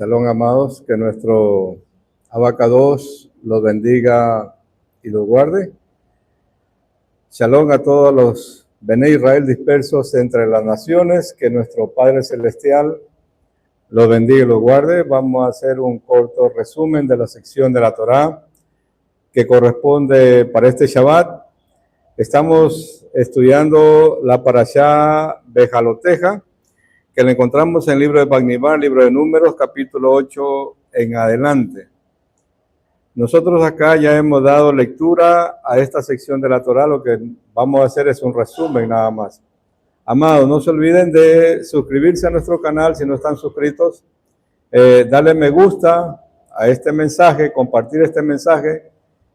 Shalom, amados, que nuestro Abacados los bendiga y los guarde. Shalom a todos los Bene Israel dispersos entre las naciones, que nuestro Padre Celestial los bendiga y los guarde. Vamos a hacer un corto resumen de la sección de la Torá que corresponde para este Shabbat. Estamos estudiando la Parashá Bejaloteja, que la encontramos en el libro de Bamidbar, libro de Números, capítulo 8 en adelante. Nosotros acá ya hemos dado lectura a esta sección de la Torá. Lo que vamos a hacer es un resumen nada más. Amados, no se olviden de suscribirse a nuestro canal si no están suscritos, darle me gusta a este mensaje, compartir este mensaje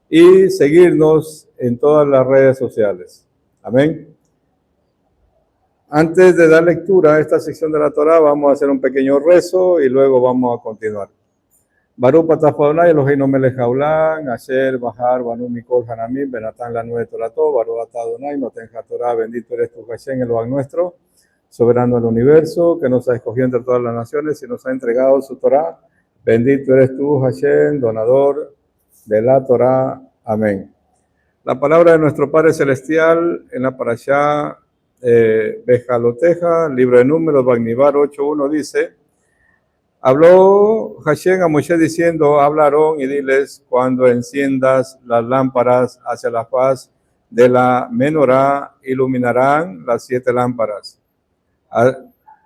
y seguirnos en todas las redes sociales. Amén. Antes de dar lectura a esta sección de la Torá, vamos a hacer un pequeño rezo y luego vamos a continuar. Baruch Pataf Adonai Eloheinu melech haolam, Asher Bahar Banu Mikol Hanamim, Benatán la Nue Torato, Baruch Atah Adonai Noten HaTorah, bendito eres tú, Hashem, el Elohim nuestro, soberano del universo, que nos ha escogido entre todas las naciones y nos ha entregado su Torá. Bendito eres tú, Hashem, donador de la Torá. Amén. La palabra de nuestro Padre Celestial en la Parashá Bejaloteja, libro de Números, Bamidbar 8.1 dice: habló Hashem a Moshe diciendo, habla a Aarón y diles, cuando enciendas las lámparas hacia la faz de la menorá, iluminarán las 7 lámparas.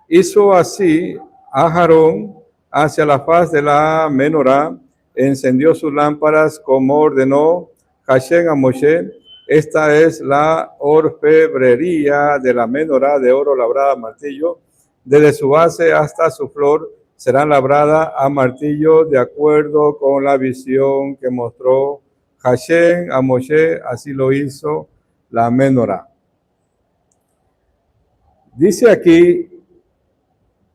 Hizo así a Aarón hacia la faz de la menorá, encendió sus lámparas como ordenó Hashem a Moshe. Esta es la orfebrería de la menorá de oro labrada a martillo. Desde su base hasta su flor será labrada a martillo de acuerdo con la visión que mostró Hashem a Moshe. Así lo hizo la menorá. Dice aquí,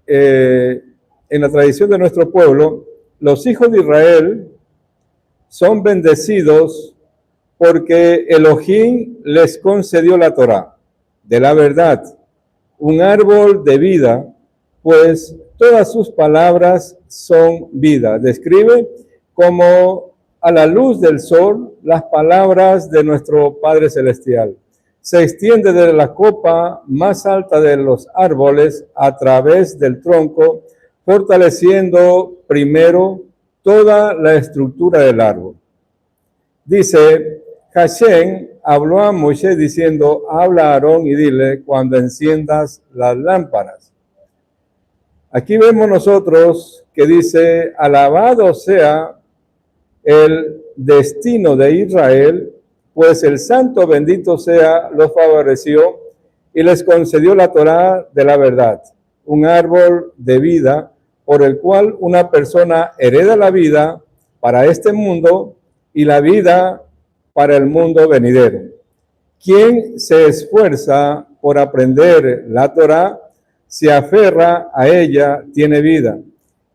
en la tradición de nuestro pueblo, los hijos de Israel son bendecidos porque Elohim les concedió la Torá de la verdad, un árbol de vida, pues todas sus palabras son vida. Describe como a la luz del sol las palabras de nuestro Padre Celestial. Se extiende desde la copa más alta de los árboles a través del tronco, fortaleciendo primero toda la estructura del árbol. Dice, Hashem habló a Moshe diciendo, habla a Aarón y dile, cuando enciendas las lámparas. Aquí vemos nosotros que dice, alabado sea el destino de Israel, pues el santo bendito sea, los favoreció y les concedió la Torá de la verdad, un árbol de vida por el cual una persona hereda la vida para este mundo y la vida para el mundo venidero. Quien se esfuerza por aprender la Torá, se aferra a ella, tiene vida.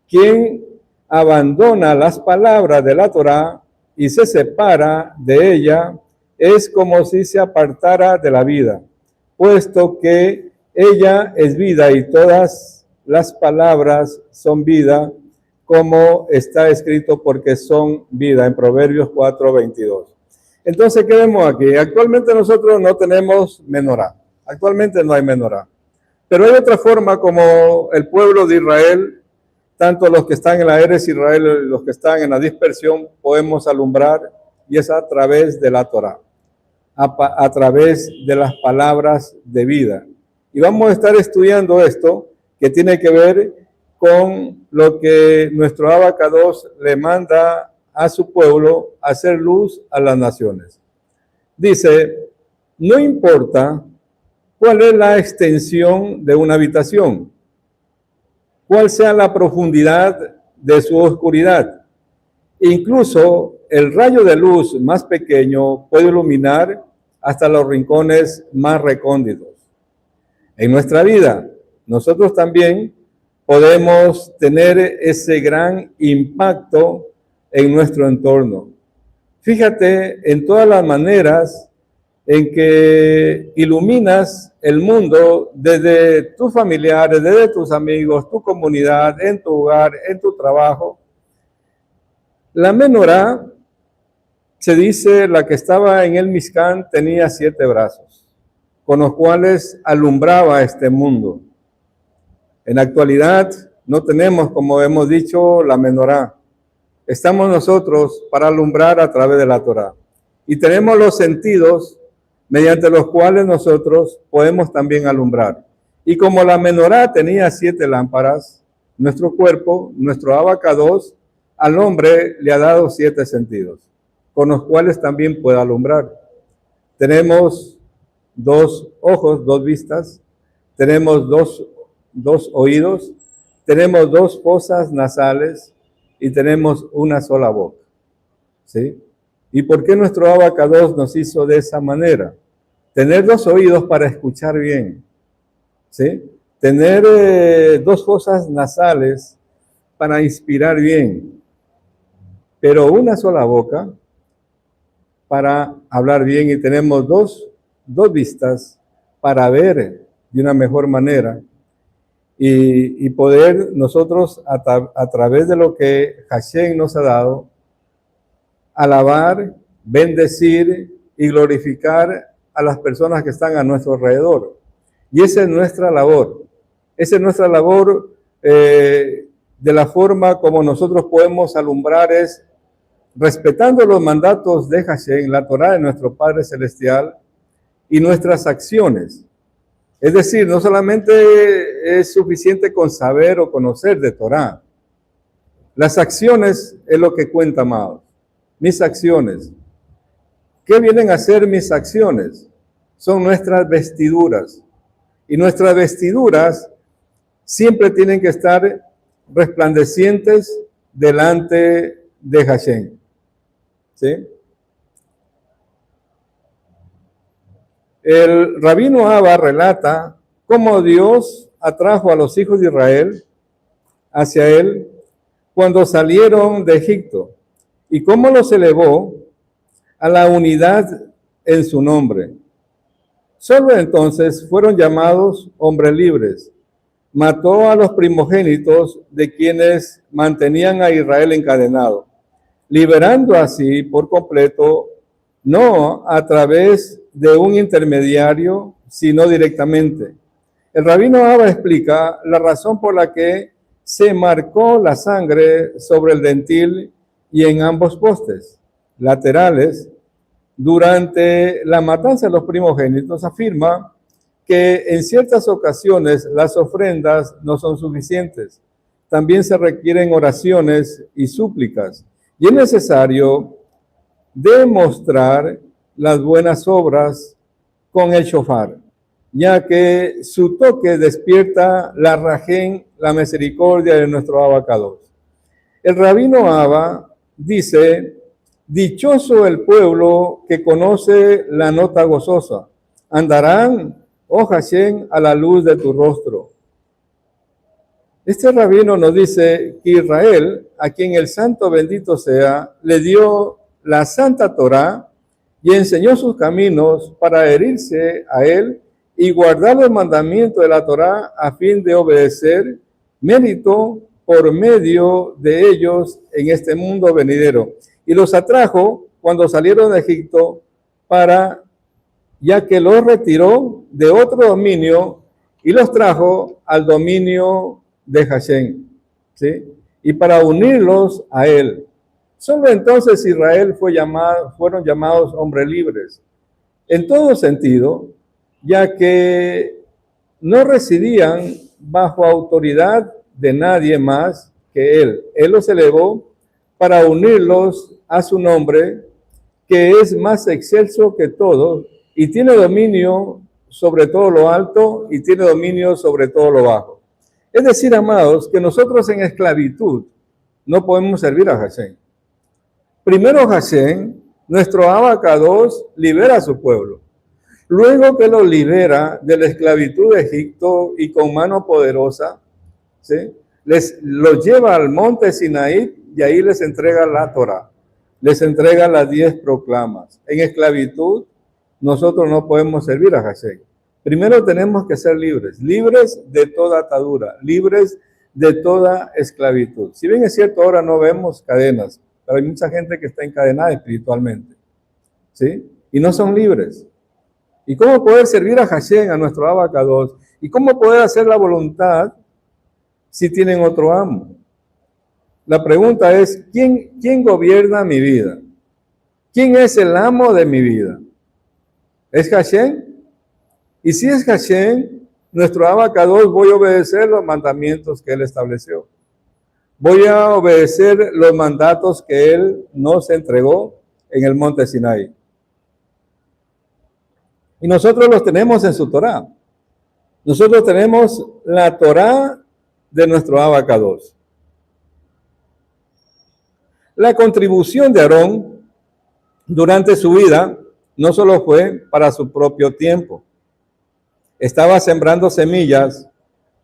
Quien abandona las palabras de la Torá y se separa de ella, es como si se apartara de la vida, puesto que ella es vida y todas las palabras son vida, como está escrito, porque son vida, en Proverbios 4:22. Entonces, ¿qué vemos aquí? Actualmente nosotros no tenemos menorá. Actualmente no hay menorá. Pero hay otra forma como el pueblo de Israel, tanto los que están en la Eretz Israel y los que están en la dispersión, podemos alumbrar, y es a través de la Torá, a través de las palabras de vida. Y vamos a estar estudiando esto, que tiene que ver con lo que nuestro Abacados le manda a su pueblo, hacer luz a las naciones. Dice, no importa cuál es la extensión de una habitación, cuál sea la profundidad de su oscuridad. Incluso el rayo de luz más pequeño puede iluminar hasta los rincones más recónditos. En nuestra vida, nosotros también podemos tener ese gran impacto en nuestro entorno. Fíjate en todas las maneras en que iluminas el mundo desde tus familiares, desde tus amigos, tu comunidad, en tu hogar, en tu trabajo. La menorá, se dice, la que estaba en el Mishkan tenía 7 brazos, con los cuales alumbraba este mundo. En la actualidad no tenemos, como hemos dicho, la menorá. Estamos nosotros para alumbrar a través de la Torá. Y tenemos los sentidos mediante los cuales nosotros podemos también alumbrar. Y como la menorá tenía 7 lámparas, nuestro cuerpo, nuestro abacados, al hombre le ha dado 7 sentidos, con los cuales también puede alumbrar. Tenemos 2 ojos, 2 vistas, tenemos dos oídos, tenemos 2 fosas nasales y tenemos una sola boca. ¿Sí? ¿Y por qué nuestro abacados nos hizo de esa manera? Tener 2 oídos para escuchar bien, ¿sí? Tener 2 fosas nasales para inspirar bien, pero una sola boca para hablar bien, y tenemos dos vistas para ver de una mejor manera y poder nosotros a través de lo que Hashem nos ha dado, alabar, bendecir y glorificar a las personas que están a nuestro alrededor. Y esa es nuestra labor. Esa es nuestra labor. De la forma como nosotros podemos alumbrar es respetando los mandatos de Hashem, la Torá de nuestro Padre Celestial, y nuestras acciones. Es decir, no solamente es suficiente con saber o conocer de Torá. Las acciones es lo que cuenta, amados. Mis acciones. ¿Qué vienen a ser mis acciones? Son nuestras vestiduras. Y nuestras vestiduras siempre tienen que estar resplandecientes delante de Hashem. ¿Sí? El rabino Abba relata cómo Dios atrajo a los hijos de Israel hacia él cuando salieron de Egipto y cómo los elevó a la unidad en su nombre. Solo entonces fueron llamados hombres libres. Mató a los primogénitos de quienes mantenían a Israel encadenado, liberando así por completo, no a través de un intermediario, sino directamente. El rabino Abba explica la razón por la que se marcó la sangre sobre el dentil y en ambos postes laterales. Durante la matanza de los primogénitos afirma que en ciertas ocasiones las ofrendas no son suficientes. También se requieren oraciones y súplicas. Y es necesario demostrar las buenas obras con el shofar, ya que su toque despierta la rajén, la misericordia de nuestro abacados. El rabino Abba dice: dichoso el pueblo que conoce la nota gozosa, andarán, oh Hashem, a la luz de tu rostro. Este rabino nos dice que Israel, a quien el santo bendito sea, le dio la santa Torá y enseñó sus caminos para adherirse a él y guardar los mandamientos de la Torá a fin de obedecer, mérito por medio de ellos en este mundo venidero. Y los atrajo cuando salieron de Egipto ya que los retiró de otro dominio y los trajo al dominio de Hashem, ¿sí? Y para unirlos a él. Solo entonces Israel fueron llamados hombres libres, en todo sentido, ya que no residían bajo autoridad de nadie más que él. Él los elevó para unirlos a su nombre, que es más excelso que todo, y tiene dominio sobre todo lo alto y tiene dominio sobre todo lo bajo. Es decir, amados, que nosotros en esclavitud no podemos servir a Hashem. Primero Hashem, nuestro abacados, libera a su pueblo. Luego que lo libera de la esclavitud de Egipto y con mano poderosa, ¿sí?, los lleva al monte Sinaí y ahí les entrega la Torá. Les entrega las 10 proclamas. En esclavitud nosotros no podemos servir a Hashem. Primero tenemos que ser libres, libres de toda atadura, libres de toda esclavitud. Si bien es cierto, ahora no vemos cadenas, pero hay mucha gente que está encadenada espiritualmente, ¿sí? Y no son libres. ¿Y cómo poder servir a Hashem, a nuestro Abacados? ¿Y cómo poder hacer la voluntad si tienen otro amo? La pregunta es, ¿quién gobierna mi vida? ¿Quién es el amo de mi vida? ¿Es Hashem? Y si es Hashem, nuestro Abacados, voy a obedecer los mandamientos que Él estableció. Voy a obedecer los mandatos que Él nos entregó en el monte Sinaí. Y nosotros los tenemos en su Torá. Nosotros tenemos la Torá de nuestro Abacados. La contribución de Aarón durante su vida no solo fue para su propio tiempo. Estaba sembrando semillas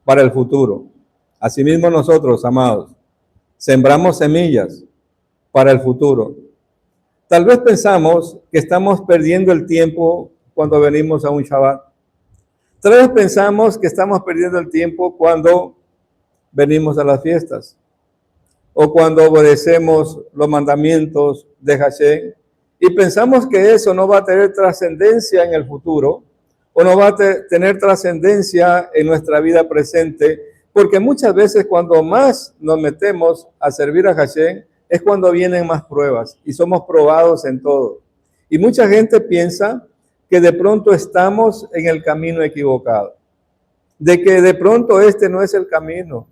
para el futuro. Asimismo nosotros, amados, sembramos semillas para el futuro. Tal vez pensamos que estamos perdiendo el tiempo cuando venimos a un Shabbat. Tal vez pensamos que estamos perdiendo el tiempo cuando venimos a las fiestas o cuando obedecemos los mandamientos de Hashem y pensamos que eso no va a tener trascendencia en el futuro o no va a tener trascendencia en nuestra vida presente, porque muchas veces cuando más nos metemos a servir a Hashem es cuando vienen más pruebas y somos probados en todo. Y mucha gente piensa que de pronto estamos en el camino equivocado, de que de pronto este no es el camino.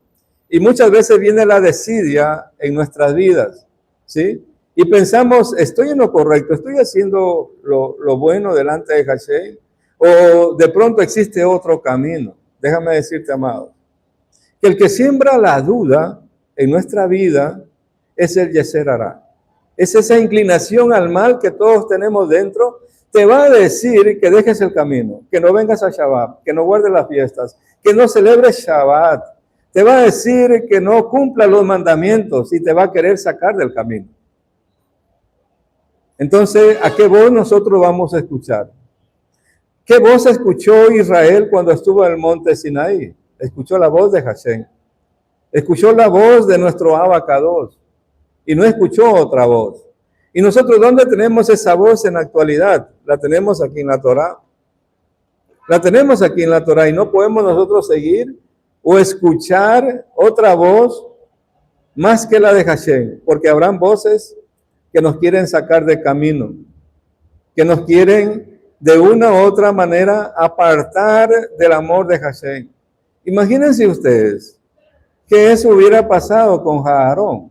Y muchas veces viene la desidia en nuestras vidas, ¿sí? Y pensamos, estoy en lo correcto, estoy haciendo lo bueno delante de Hashem, o de pronto existe otro camino. Déjame decirte, amado, que el que siembra la duda en nuestra vida es el Yeser Hará. Es esa inclinación al mal que todos tenemos dentro. Te va a decir que dejes el camino, que no vengas a Shabbat, que no guardes las fiestas, que no celebres Shabbat. Te va a decir que no cumpla los mandamientos y te va a querer sacar del camino. Entonces, ¿a qué voz nosotros vamos a escuchar? ¿Qué voz escuchó Israel cuando estuvo en el monte Sinaí? Escuchó la voz de Hashem. Escuchó la voz de nuestro Abacados y no escuchó otra voz. ¿Y nosotros dónde tenemos esa voz en la actualidad? La tenemos aquí en la Torá. La tenemos aquí en la Torá y no podemos nosotros seguir o escuchar otra voz más que la de Hashem, porque habrán voces que nos quieren sacar de camino, que nos quieren de una u otra manera apartar del amor de Hashem. Imagínense ustedes que eso hubiera pasado con Aarón,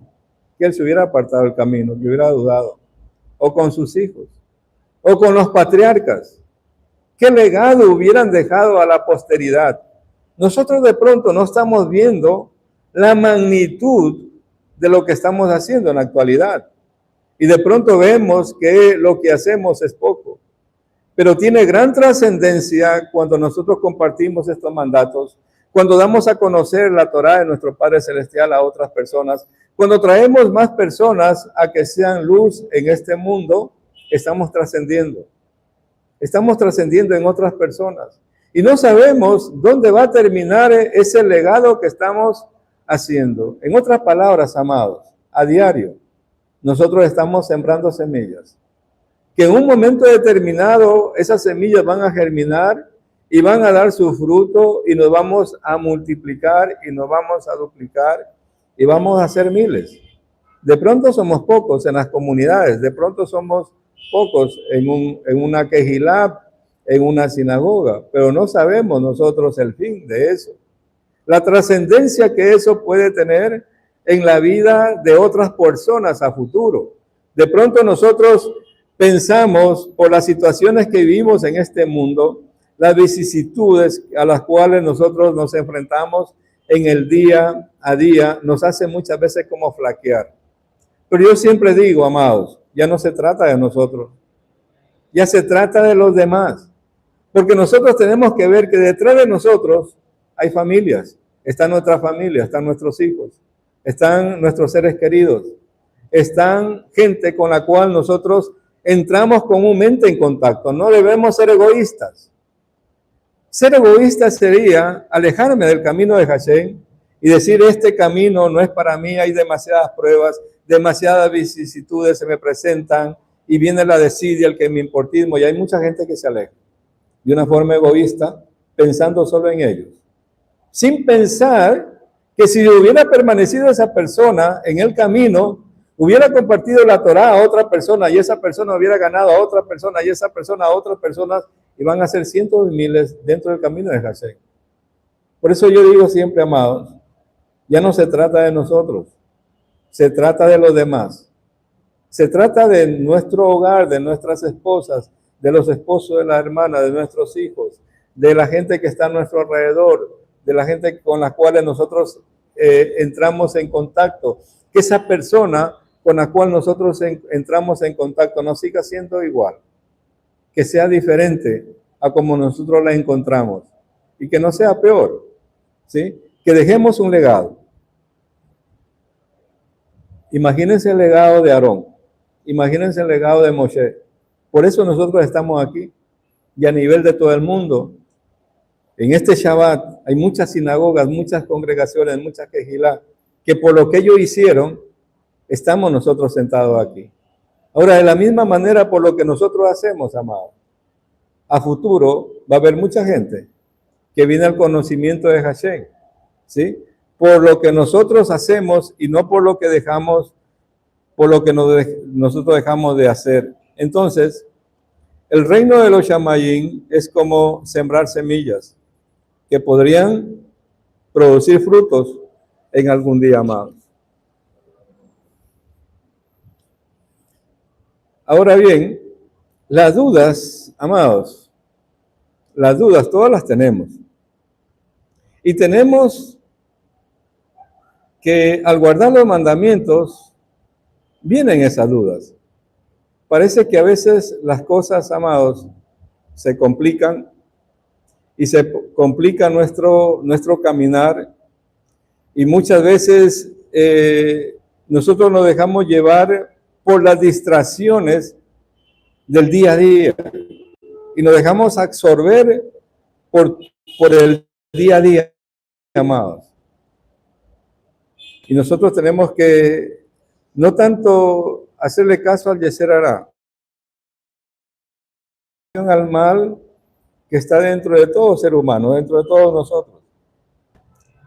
que él se hubiera apartado del camino, que hubiera dudado, o con sus hijos, o con los patriarcas. ¿Qué legado hubieran dejado a la posteridad? Nosotros de pronto no estamos viendo la magnitud de lo que estamos haciendo en la actualidad. Y de pronto vemos que lo que hacemos es poco. Pero tiene gran trascendencia cuando nosotros compartimos estos mandatos, cuando damos a conocer la Torá de nuestro Padre Celestial a otras personas, cuando traemos más personas a que sean luz en este mundo, estamos trascendiendo. Estamos trascendiendo en otras personas. Y no sabemos dónde va a terminar ese legado que estamos haciendo. En otras palabras, amados, a diario, nosotros estamos sembrando semillas. Que en un momento determinado esas semillas van a germinar y van a dar su fruto y nos vamos a multiplicar y nos vamos a duplicar y vamos a ser miles. De pronto somos pocos en las comunidades, de pronto somos pocos en una quejilá, en una sinagoga, pero no sabemos nosotros el fin de eso. La trascendencia que eso puede tener en la vida de otras personas a futuro. De pronto nosotros pensamos por las situaciones que vivimos en este mundo, las vicisitudes a las cuales nosotros nos enfrentamos en el día a día, nos hace muchas veces como flaquear. Pero yo siempre digo, amados, ya no se trata de nosotros, ya se trata de los demás. Porque nosotros tenemos que ver que detrás de nosotros hay familias, está nuestra familia, están nuestros hijos, están nuestros seres queridos, están gente con la cual nosotros entramos comúnmente en contacto. No debemos ser egoístas. Ser egoísta sería alejarme del camino de Hashem y decir, este camino no es para mí, hay demasiadas pruebas, demasiadas vicisitudes se me presentan y viene la desidia, el que me importismo, y hay mucha gente que se aleja de una forma egoísta, pensando solo en ellos, sin pensar que si hubiera permanecido esa persona en el camino, hubiera compartido la Torá a otra persona y esa persona hubiera ganado a otra persona y esa persona a otras personas, y van a ser cientos de miles dentro del camino de Hashem. Por eso yo digo siempre, amados, ya no se trata de nosotros, se trata de los demás. Se trata de nuestro hogar, de nuestras esposas, de los esposos de las hermanas, de nuestros hijos, de la gente que está a nuestro alrededor, de la gente con la cual nosotros entramos en contacto. Que esa persona con la cual nosotros entramos en contacto no siga siendo igual, que sea diferente a como nosotros la encontramos y que no sea peor, ¿sí? Que dejemos un legado. Imagínense el legado de Aarón, imagínense el legado de Moshe. Por eso nosotros estamos aquí y a nivel de todo el mundo. En este Shabbat hay muchas sinagogas, muchas congregaciones, muchas quejilá, que por lo que ellos hicieron, estamos nosotros sentados aquí. Ahora, de la misma manera, por lo que nosotros hacemos, amados, a futuro va a haber mucha gente que viene al conocimiento de Hashem, ¿sí? Por lo que nosotros hacemos y no por lo que dejamos, por lo que nosotros dejamos de hacer. Entonces, el reino de los Shamayim es como sembrar semillas que podrían producir frutos en algún día, amados. Ahora bien, las dudas, amados, las dudas todas las tenemos. Y tenemos que al guardar los mandamientos, vienen esas dudas. Parece que a veces las cosas, amados, se complican y se complica nuestro caminar, y muchas veces nosotros nos dejamos llevar por las distracciones del día a día y nos dejamos absorber por el día a día, amados. Y nosotros tenemos que no tanto hacerle caso al Yeser Hará, al mal que está dentro de todo ser humano, dentro de todos nosotros,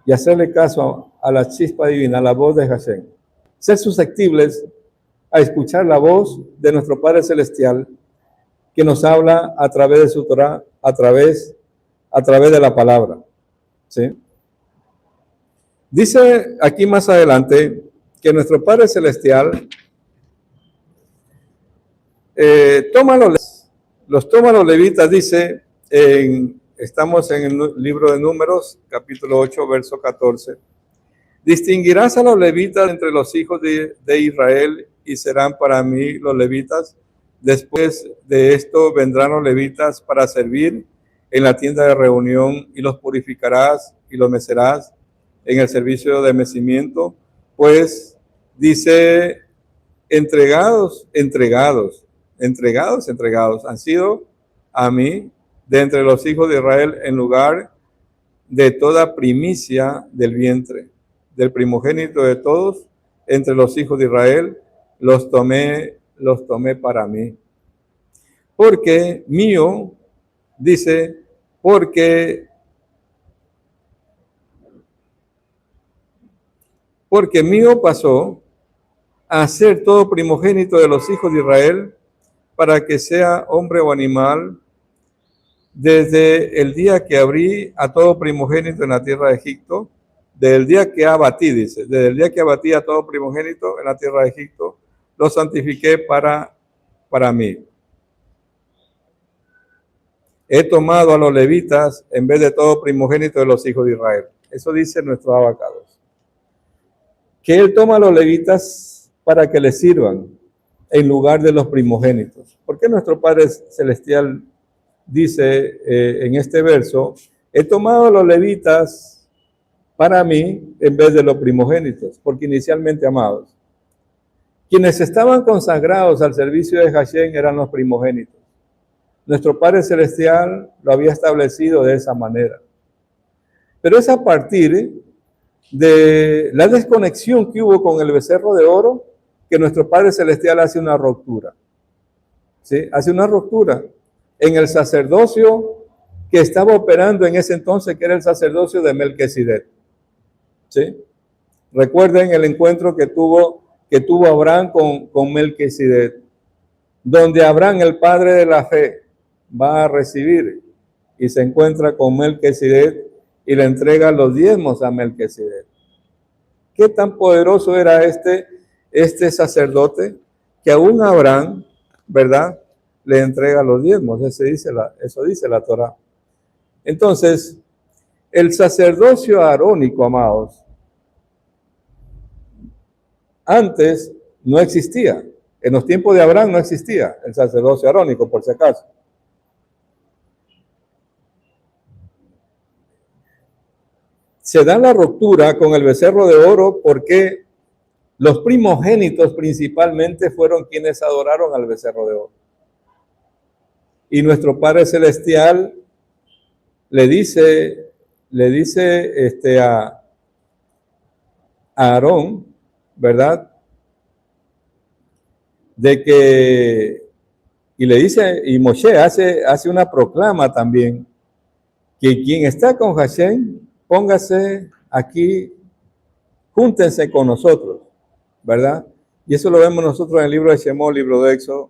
y hacerle caso a la chispa divina, a la voz de Hashem. Ser susceptibles a escuchar la voz de nuestro Padre Celestial, que nos habla a través de su Torah, a través de la palabra, ¿sí? Dice aquí más adelante que nuestro Padre Celestial toma los levitas, dice, estamos en el libro de Números, capítulo 8, verso 14. Distinguirás a los levitas entre los hijos de Israel y serán para mí los levitas. Después de esto vendrán los levitas para servir en la tienda de reunión, y los purificarás y los mecerás en el servicio de mecimiento. Pues dice, entregados han sido a mí de entre los hijos de Israel, en lugar de toda primicia del vientre, del primogénito de todos entre los hijos de Israel, los tomé para mí. Porque mío, dice, porque mío pasó a ser todo primogénito de los hijos de Israel, para que sea hombre o animal, desde el día que abrí a todo primogénito en la tierra de Egipto, desde el día que abatí, dice, desde el día que abatí a todo primogénito en la tierra de Egipto, lo santifiqué para mí. He tomado a los levitas en vez de todo primogénito de los hijos de Israel. Eso dice nuestro abacados. Que él toma a los levitas para que le sirvan en lugar de los primogénitos. ¿Por qué nuestro Padre Celestial dice en este verso, he tomado a los levitas para mí en vez de los primogénitos? Porque inicialmente, amados, Quienes estaban consagrados al servicio de Hashem eran los primogénitos. Nuestro Padre Celestial lo había establecido de esa manera. Pero es a partir de la desconexión que hubo con el becerro de oro que nuestro Padre Celestial hace una ruptura. ¿Sí? Hace una ruptura en el sacerdocio que estaba operando en ese entonces, que era el sacerdocio de Melquisedec. ¿Sí? Recuerden el encuentro que tuvo Abraham con Melquisedec, donde Abraham, el padre de la fe, va a recibir y se encuentra con Melquisedec y le entrega los diezmos a Melquisedec. ¿Qué tan poderoso era este sacerdote que aún Abraham, ¿verdad?, le entrega los diezmos? Eso dice la Torá. Entonces, el sacerdocio arónico, amados, antes no existía. En los tiempos de Abraham no existía el sacerdocio arónico, por si acaso. Se da la ruptura con el becerro de oro porque los primogénitos principalmente fueron quienes adoraron al becerro de oro. Y nuestro Padre Celestial le dice a Aarón, ¿verdad?, de que, y le dice, y Moshe hace una proclama también, que quien está con Hashem, póngase aquí, júntense con nosotros, ¿verdad? Y eso lo vemos nosotros en el libro de Shemot, libro de Éxodo.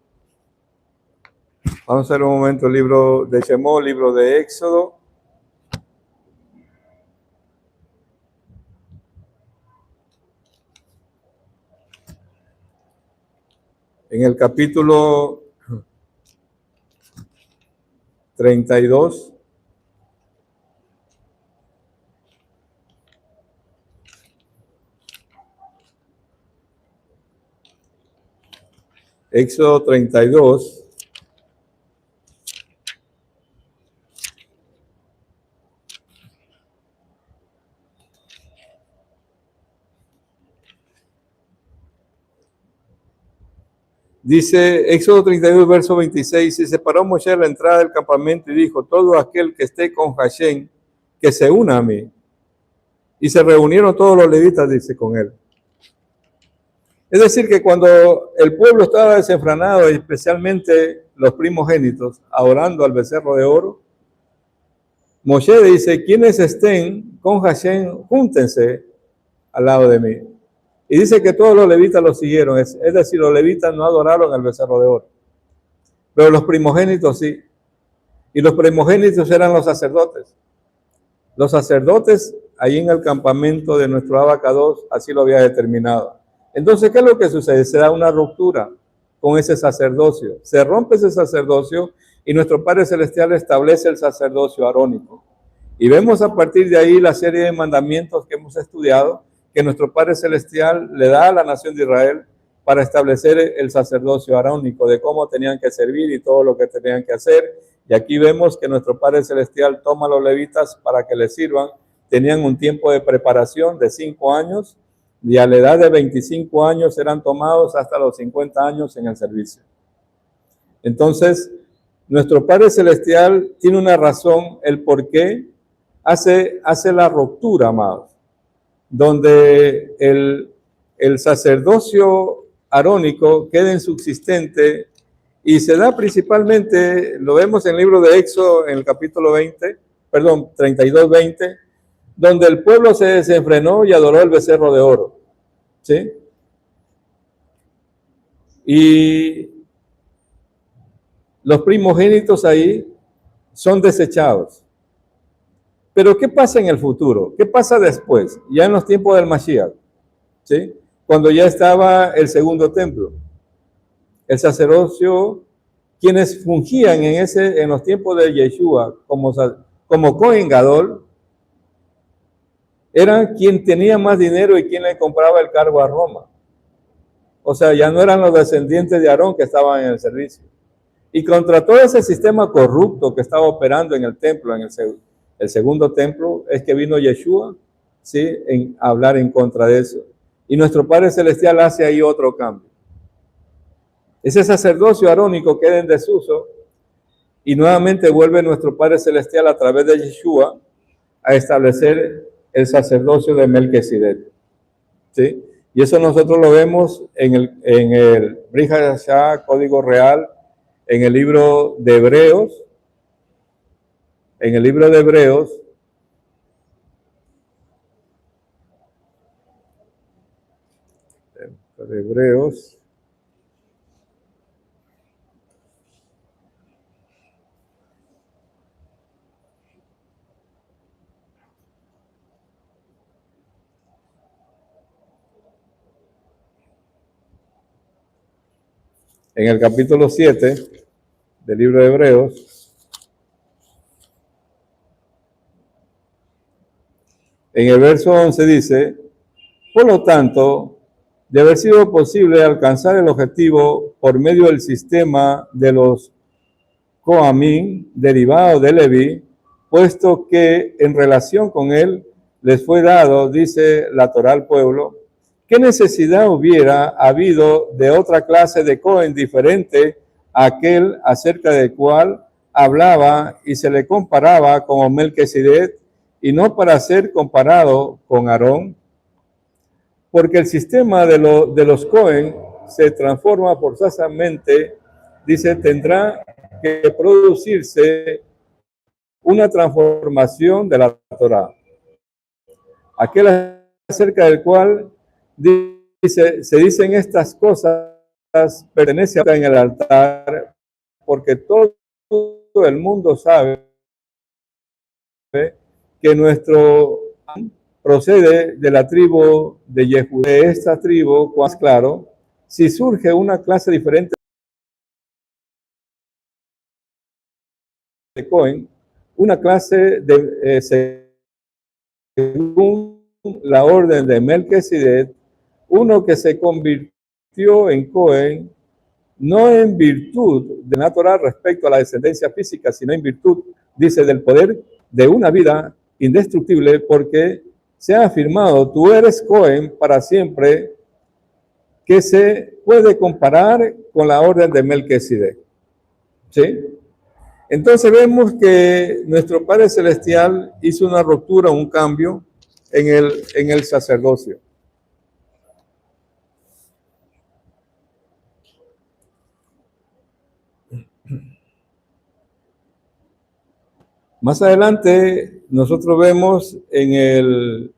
Vamos a ver un momento el libro de Shemot, libro de Éxodo. En el capítulo 32. Éxodo 32. Dice Éxodo 32, verso 26, y se paró Moshe a la entrada del campamento y dijo, todo aquel que esté con Hashem, que se una a mí. Y se reunieron todos los levitas, dice, con él. Es decir, que cuando el pueblo estaba desenfrenado, especialmente los primogénitos, adorando al becerro de oro, Moshe dice, quienes estén con Hashem, júntense al lado de mí. Y dice que todos los levitas lo siguieron, es decir, los levitas no adoraron al becerro de oro, pero los primogénitos sí. Y los primogénitos eran los sacerdotes. Los sacerdotes, ahí en el campamento de nuestro Abacados, así lo había determinado. Entonces, ¿qué es lo que sucede? Se da una ruptura con ese sacerdocio. Se rompe ese sacerdocio y nuestro Padre Celestial establece el sacerdocio arónico. Y vemos a partir de ahí la serie de mandamientos que hemos estudiado, que nuestro Padre Celestial le da a la nación de Israel para establecer el sacerdocio arónico, de cómo tenían que servir y todo lo que tenían que hacer. Y aquí vemos que nuestro Padre Celestial toma a los levitas para que les sirvan. Tenían un tiempo de preparación de 5 años, y a la edad de 25 años eran tomados hasta los 50 años en el servicio. Entonces, nuestro Padre Celestial tiene una razón, el por qué hace la ruptura, amados, donde el sacerdocio arónico queda insubsistente y se da principalmente, lo vemos en el libro de Éxodo, en el capítulo 32, 20, donde el pueblo se desenfrenó y adoró el becerro de oro, ¿sí? Y los primogénitos ahí son desechados. Pero ¿qué pasa en el futuro? ¿Qué pasa después? Ya en los tiempos del Mashiach, ¿sí? Cuando ya estaba el segundo templo. El sacerdocio, quienes fungían en los tiempos de Yeshua como Cohen Gadol, eran quien tenía más dinero y quien le compraba el cargo a Roma. O sea, ya no eran los descendientes de Aarón que estaban en el servicio. Y contra todo ese sistema corrupto que estaba operando en el templo, en el segundo templo, es que vino Yeshua, ¿sí?, a hablar en contra de eso. Y nuestro Padre Celestial hace ahí otro cambio. ese sacerdocio arónico queda en desuso y nuevamente vuelve nuestro Padre Celestial a través de Yeshua a establecer el sacerdocio de Melquisedec. ¿Sí? Y eso nosotros lo vemos en el Brit Hadashah, Código Real, en el libro de Hebreos. En el libro de Hebreos, en el capítulo 7 del libro de Hebreos, en el verso 11 dice: por lo tanto, de haber sido posible alcanzar el objetivo por medio del sistema de los Coamín, derivado de Leví, puesto que en relación con él les fue dado, dice la Torá al pueblo, ¿qué necesidad hubiera habido de otra clase de Cohen diferente a aquel acerca del cual hablaba y se le comparaba como Melquisedec, y no para ser comparado con Aarón? Porque el sistema de los Cohen se transforma forzosamente, dice, tendrá que producirse una transformación de la Torá. Aquel acerca del cual se dicen estas cosas pertenece en el altar, porque todo el mundo sabe que nuestro procede de la tribu de Yehudá. De esta tribu, más claro, si surge una clase diferente de Cohen, una clase según la orden de Melquisedec, uno que se convirtió en Cohen, no en virtud de la Torá respecto a la descendencia física, sino en virtud, dice, del poder de una vida indestructible, porque se ha afirmado, tú eres Cohen para siempre, que se puede comparar con la orden de Melquisedec. ¿Sí? Entonces vemos que nuestro Padre Celestial hizo una ruptura, un cambio en el sacerdocio. Más adelante nosotros vemos en el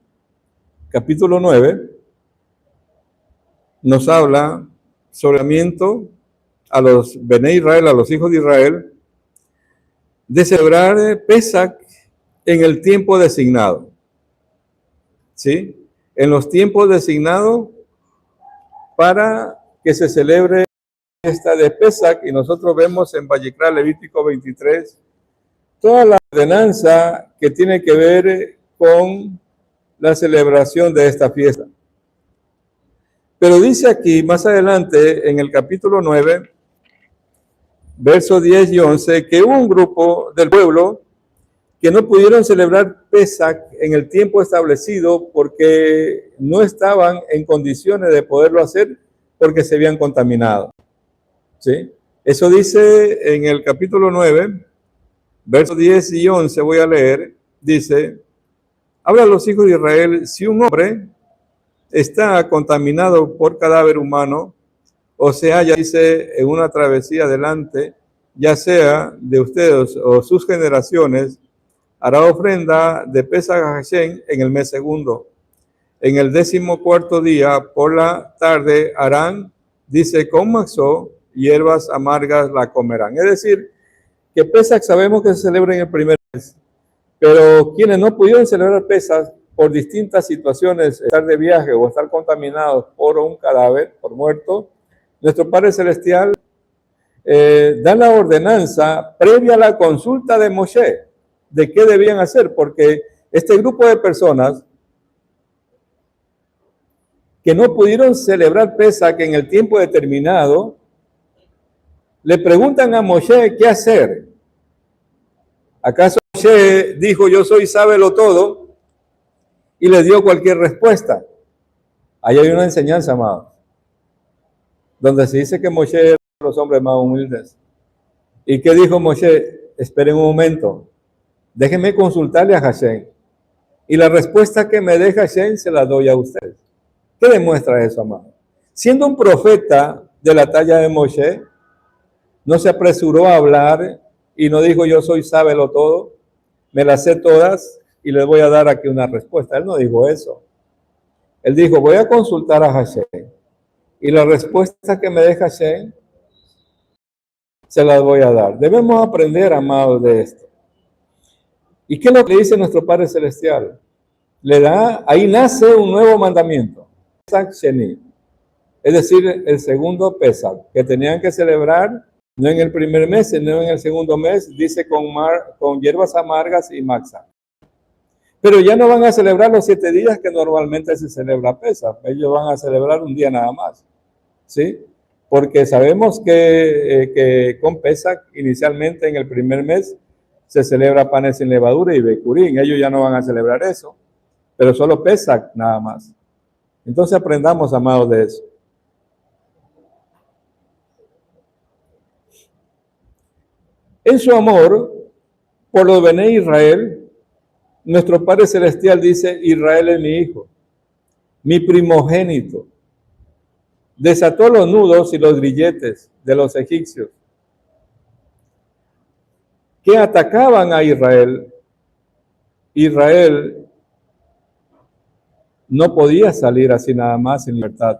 capítulo 9, nos habla sobre a los Bene Israel, a los hijos de Israel, de celebrar Pesach en el tiempo designado. ¿Sí? En los tiempos designados para que se celebre esta de Pesach, y nosotros vemos en Vallecra, Levítico 23, toda la ordenanza que tiene que ver con la celebración de esta fiesta. Pero dice aquí, más adelante, en el capítulo 9, versos 10 y 11, que hubo un grupo del pueblo que no pudieron celebrar Pesach en el tiempo establecido porque no estaban en condiciones de poderlo hacer porque se habían contaminado. ¿Sí? Eso dice en el capítulo 9, versos 10 y 11, voy a leer, dice, habla a los hijos de Israel, si un hombre está contaminado por cadáver humano, o sea, ya dice, en una travesía adelante, ya sea de ustedes o sus generaciones, hará ofrenda de Pesach a Hashem en el mes segundo. En el 14º día, por la tarde, harán, dice, con maxó, hierbas amargas la comerán. Es decir, que Pesach sabemos que se celebra en el primer mes, pero quienes no pudieron celebrar Pesach por distintas situaciones, estar de viaje o estar contaminados por un cadáver, por muerto, nuestro Padre Celestial da la ordenanza previa a la consulta de Moshe de qué debían hacer, porque este grupo de personas que no pudieron celebrar Pesach en el tiempo determinado, le preguntan a Moshe qué hacer. ¿Acaso Moshe dijo, yo soy sábelo todo, y le dio cualquier respuesta? Ahí hay una enseñanza, amados, donde se dice que Moshe los hombres más humildes. ¿Y qué dijo Moshe? Esperen un momento, déjenme consultarle a Hashem. Y la respuesta que me dé Hashem se la doy a ustedes. ¿Qué demuestra eso, amado? Siendo un profeta de la talla de Moshe, no se apresuró a hablar y no dijo yo soy sábelo todo, me las sé todas y les voy a dar aquí una respuesta. Él no dijo eso. Él dijo voy a consultar a Hashem y la respuesta que me dé Hashem se las voy a dar. Debemos aprender, amados, de esto. ¿Y qué es lo que dice nuestro Padre Celestial? Le da, ahí nace un nuevo mandamiento. Pesach Sheni. Es decir, el segundo Pesach, que tenían que celebrar no en el primer mes, sino en el segundo mes, dice con hierbas amargas y maxa. Pero ya no van a celebrar los 7 días que normalmente se celebra Pesach. Ellos van a celebrar un día nada más. ¿Sí? Porque sabemos que con Pesach, inicialmente en el primer mes, se celebra panes sin levadura y becurín. Ellos ya no van a celebrar eso, pero solo Pesach nada más. Entonces aprendamos, amados, de eso. En su amor por los Bené Israel, nuestro Padre Celestial dice, Israel es mi hijo, mi primogénito. Desató los nudos y los grilletes de los egipcios que atacaban a Israel. Israel no podía salir así nada más en libertad.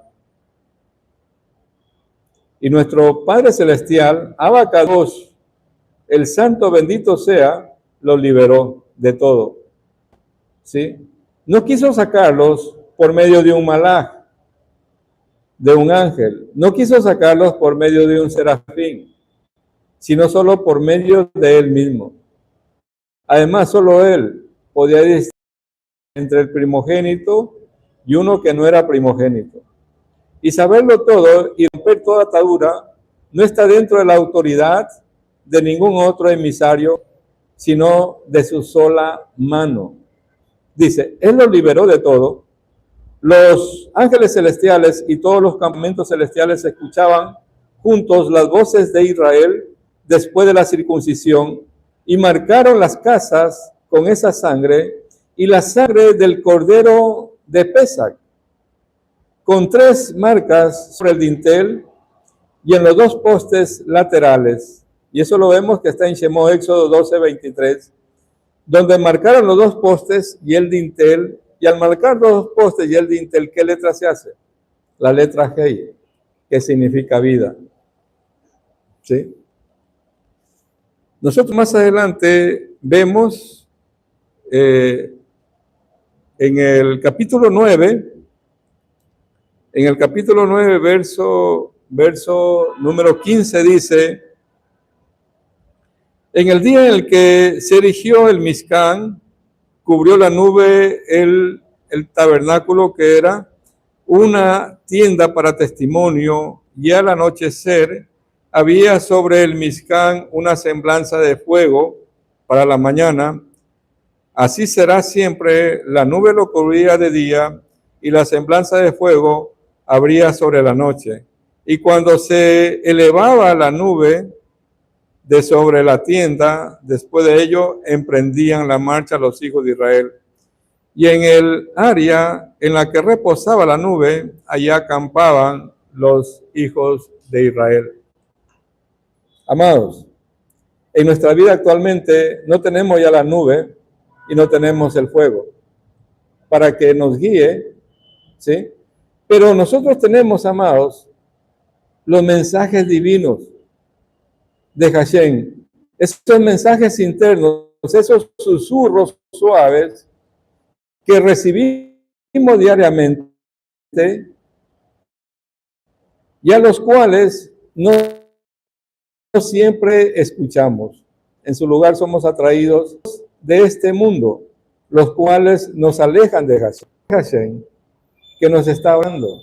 Y nuestro Padre Celestial, Abacados, el santo bendito sea, los liberó de todo. ¿Sí? No quiso sacarlos por medio de un malaj, de un ángel. No quiso sacarlos por medio de un serafín, sino solo por medio de él mismo. Además, solo él podía distinguir entre el primogénito y uno que no era primogénito. Y saberlo todo y romper toda atadura no está dentro de la autoridad de ningún otro emisario, sino de su sola mano. Dice, él los liberó de todo. Los ángeles celestiales y todos los campamentos celestiales escuchaban juntos las voces de Israel después de la circuncisión y marcaron las casas con esa sangre y la sangre del cordero de Pesach, con 3 marcas sobre el dintel y en los 2 postes laterales. Y eso lo vemos que está en Shemot, Éxodo 12:23, donde marcaron los 2 postes y el dintel. Y al marcar los 2 postes y el dintel, ¿qué letra se hace? La letra Hei, que significa vida. ¿Sí? Nosotros más adelante vemos en el capítulo 9, verso número 15 dice, en el día en el que se erigió el Mishkan, cubrió la nube el tabernáculo, que era una tienda para testimonio, y al anochecer había sobre el Mishkan una semblanza de fuego para la mañana. Así será siempre, la nube lo cubría de día y la semblanza de fuego habría sobre la noche. Y cuando se elevaba la nube de sobre la tienda, después de ello emprendían la marcha los hijos de Israel. Y en el área en la que reposaba la nube, allá acampaban los hijos de Israel. Amados, en nuestra vida actualmente no tenemos ya la nube y no tenemos el fuego para que nos guíe, ¿sí? Pero nosotros tenemos, amados, los mensajes divinos de Hashem, esos mensajes internos, esos susurros suaves que recibimos diariamente y a los cuales no siempre escuchamos. En su lugar somos atraídos de este mundo, los cuales nos alejan de Hashem, que nos está hablando,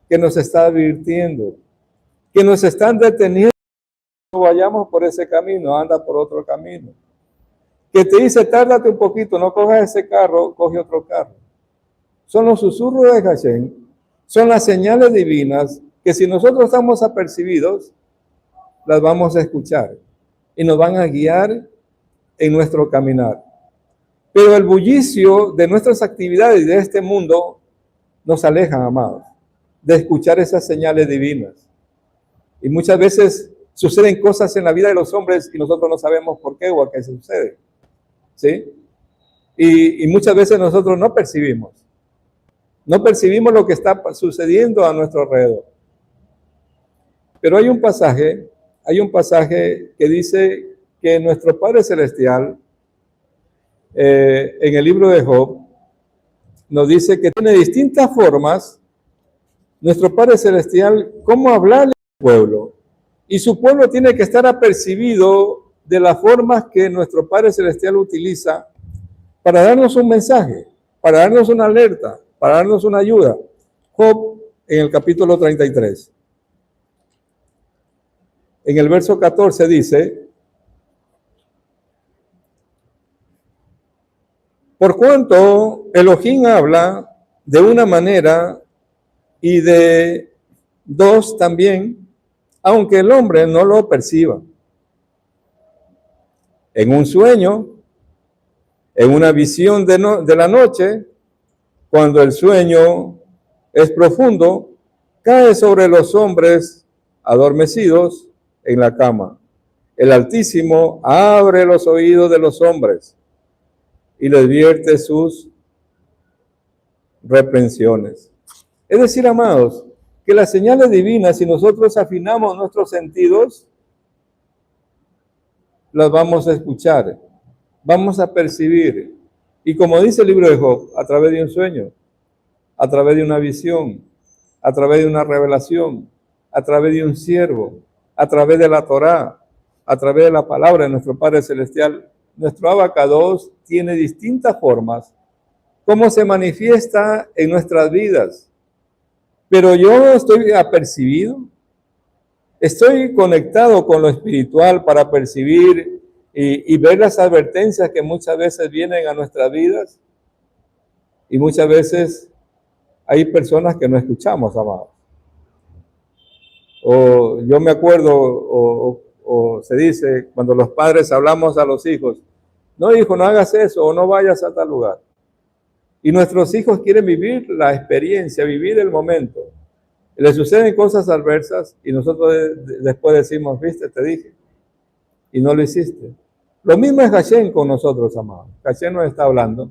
que nos está advirtiendo, que nos están deteniendo. No vayamos por ese camino, anda por otro camino. Que te dice, tárdate un poquito, no cojas ese carro, coge otro carro. Son los susurros de Hashem, son las señales divinas que si nosotros estamos apercibidos, las vamos a escuchar y nos van a guiar en nuestro caminar. Pero el bullicio de nuestras actividades de este mundo nos aleja, amados, de escuchar esas señales divinas. Y muchas veces suceden cosas en la vida de los hombres y nosotros no sabemos por qué o a qué se sucede. ¿Sí? Y muchas veces nosotros no percibimos lo que está sucediendo a nuestro alrededor. Pero hay un pasaje que dice que nuestro Padre Celestial, en el libro de Job, nos dice que tiene distintas formas, nuestro Padre Celestial, cómo hablarle al pueblo. Y su pueblo tiene que estar apercibido de las formas que nuestro Padre Celestial utiliza para darnos un mensaje, para darnos una alerta, para darnos una ayuda. Job, en el capítulo 33. En el verso 14 dice: por cuanto Elohim habla de una manera y de dos también, aunque el hombre no lo perciba. En un sueño, en una visión de la noche, cuando el sueño es profundo, cae sobre los hombres adormecidos en la cama. El Altísimo abre los oídos de los hombres y les vierte sus reprensiones. Es decir, amados, que las señales divinas, si nosotros afinamos nuestros sentidos, las vamos a escuchar, vamos a percibir. Y como dice el libro de Job, a través de un sueño, a través de una visión, a través de una revelación, a través de un siervo, a través de la Torá, a través de la palabra de nuestro Padre Celestial. Nuestro Abacados tiene distintas formas, cómo se manifiesta en nuestras vidas. Pero yo estoy apercibido, estoy conectado con lo espiritual para percibir y ver las advertencias que muchas veces vienen a nuestras vidas. Y muchas veces hay personas que no escuchamos, amados. O yo me acuerdo, o se dice, cuando los padres hablamos a los hijos: no, hijo, no hagas eso, o no vayas a tal lugar. Y nuestros hijos quieren vivir la experiencia, vivir el momento. Les suceden cosas adversas y nosotros después decimos: viste, te dije, y no lo hiciste. Lo mismo es Hashem con nosotros, amados. Hashem nos está hablando,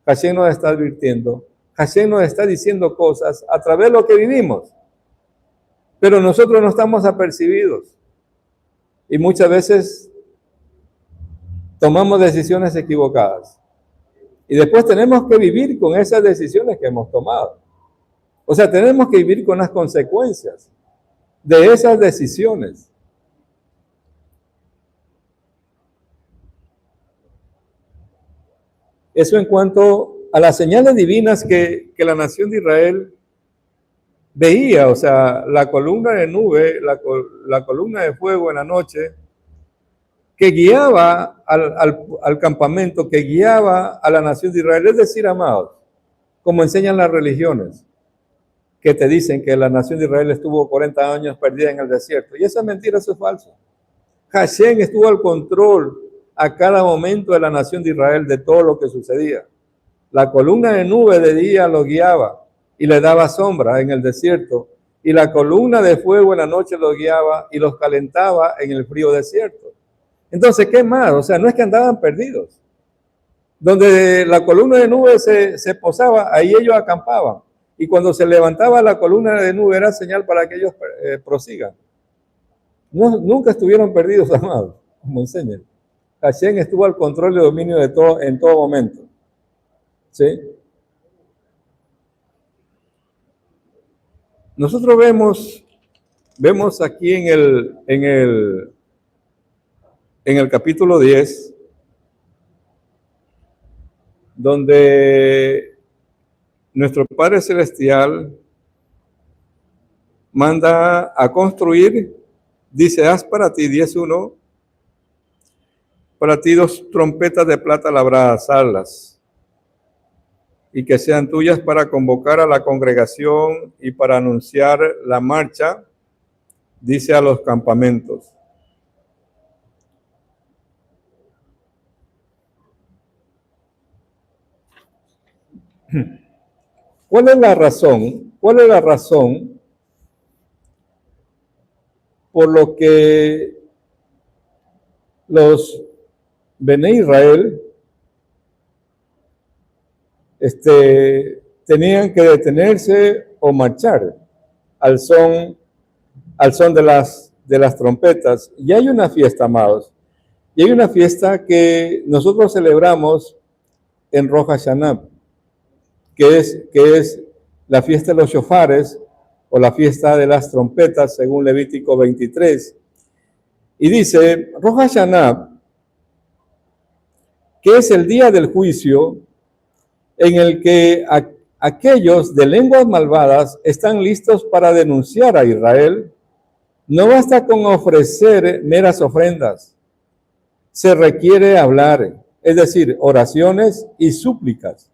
Hashem nos está advirtiendo, Hashem nos está diciendo cosas a través de lo que vivimos. Pero nosotros no estamos apercibidos. Y muchas veces tomamos decisiones equivocadas. Y después tenemos que vivir con esas decisiones que hemos tomado. O sea, tenemos que vivir con las consecuencias de esas decisiones. Eso en cuanto a las señales divinas que la nación de Israel veía, o sea, la columna de nube, la columna de fuego en la noche, que guiaba al campamento, que guiaba a la nación de Israel. Es decir, amados, como enseñan las religiones, que te dicen que la nación de Israel estuvo 40 años perdida en el desierto. Y esa mentira, eso es falso. Hashem estuvo al control a cada momento de la nación de Israel, de todo lo que sucedía. La columna de nube de día los guiaba y les daba sombra en el desierto, y la columna de fuego en la noche los guiaba y los calentaba en el frío desierto. Entonces, ¿qué más? O sea, no es que andaban perdidos. Donde la columna de nube se posaba, ahí ellos acampaban. Y cuando se levantaba la columna de nube era señal para que ellos prosigan. No, nunca estuvieron perdidos, amados, como enseñan. Hashem estuvo al control y dominio de todo en todo momento. ¿Sí? Nosotros vemos aquí en el capítulo 10, donde nuestro Padre Celestial manda a construir, dice: haz para ti 10:1, para ti 2 trompetas de plata labradas, hazlas. y que sean tuyas para convocar a la congregación y para anunciar la marcha, dice, a los campamentos. ¿Cuál es la razón? ¿Cuál es la razón por lo que los Bene Israel tenían que detenerse o marchar al son de las trompetas? Y hay una fiesta, amados, y hay una fiesta que nosotros celebramos en Rosh Hashanah, que es la fiesta de los shofares o la fiesta de las trompetas, según Levítico 23. Y dice, Rosh Hashanah, que es el día del juicio, en el que aquellos de lenguas malvadas están listos para denunciar a Israel. No basta con ofrecer meras ofrendas, se requiere hablar, es decir, oraciones y súplicas.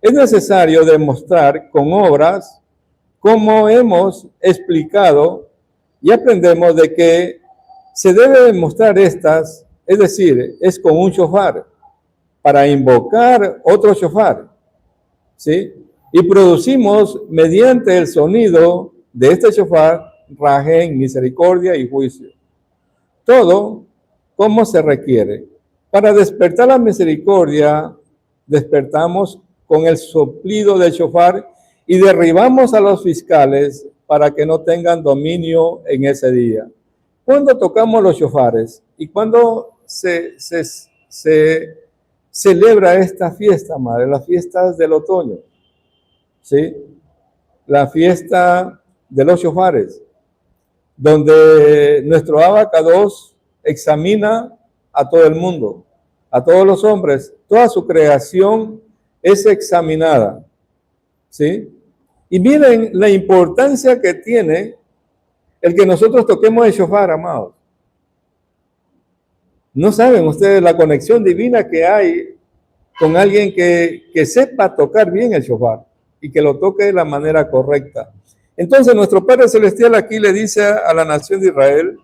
Es necesario demostrar con obras, como hemos explicado, y aprendemos de que se debe demostrar estas, es decir, es con un shofar, para invocar otro shofar, ¿sí? Y producimos mediante el sonido de este shofar, rajen, misericordia y juicio. Todo como se requiere. Para despertar la misericordia, despertamos con el soplido del shofar y derribamos a los fiscales para que no tengan dominio en ese día. ¿Cuándo tocamos los shofares? ¿Y cuándo se celebra esta fiesta, madre? Las fiestas del otoño, ¿sí? La fiesta de los shofares, donde nuestro Abacados examina a todo el mundo, a todos los hombres, toda su creación es examinada, ¿sí? Y miren la importancia que tiene el que nosotros toquemos el shofar, amados. No saben ustedes la conexión divina que hay con alguien que sepa tocar bien el shofar y que lo toque de la manera correcta. Entonces nuestro Padre Celestial aquí le dice a la nación de Israel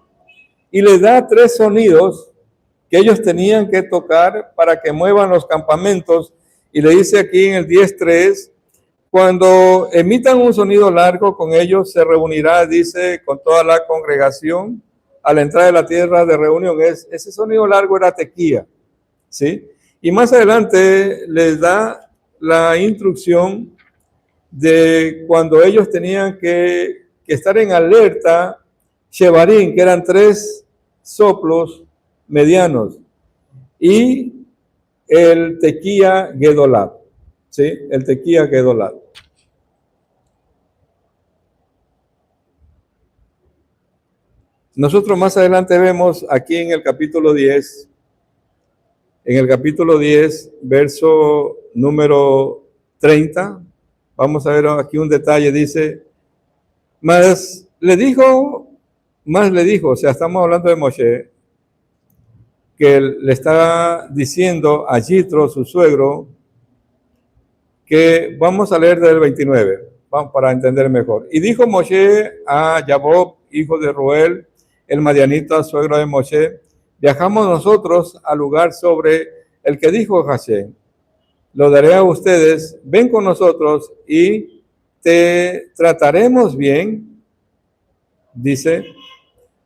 y le da 3 sonidos que ellos tenían que tocar para que muevan los campamentos, y le dice aquí en el 10:3, cuando emitan un sonido largo, con ellos se reunirá, dice, con toda la congregación a la entrada de la tierra de reunión. Ese sonido largo era tequía, ¿sí? Y más adelante les da la instrucción de cuando ellos tenían que estar en alerta, shevarim, que eran 3 soplos medianos, y el tequía gedolat, ¿sí? El tequía gedolat. Nosotros más adelante vemos aquí en el capítulo 10, verso número 30, vamos a ver aquí un detalle, dice, más le dijo, o sea, estamos hablando de Moshe, que le está diciendo a Yitro, su suegro, que vamos a leer del 29, vamos para entender mejor. Y dijo Moshe a Jabob, hijo de Ruel, el madianita, suegro de Moshe, viajamos nosotros al lugar sobre el que dijo Hashem, lo daré a ustedes, ven con nosotros y te trataremos bien, dice,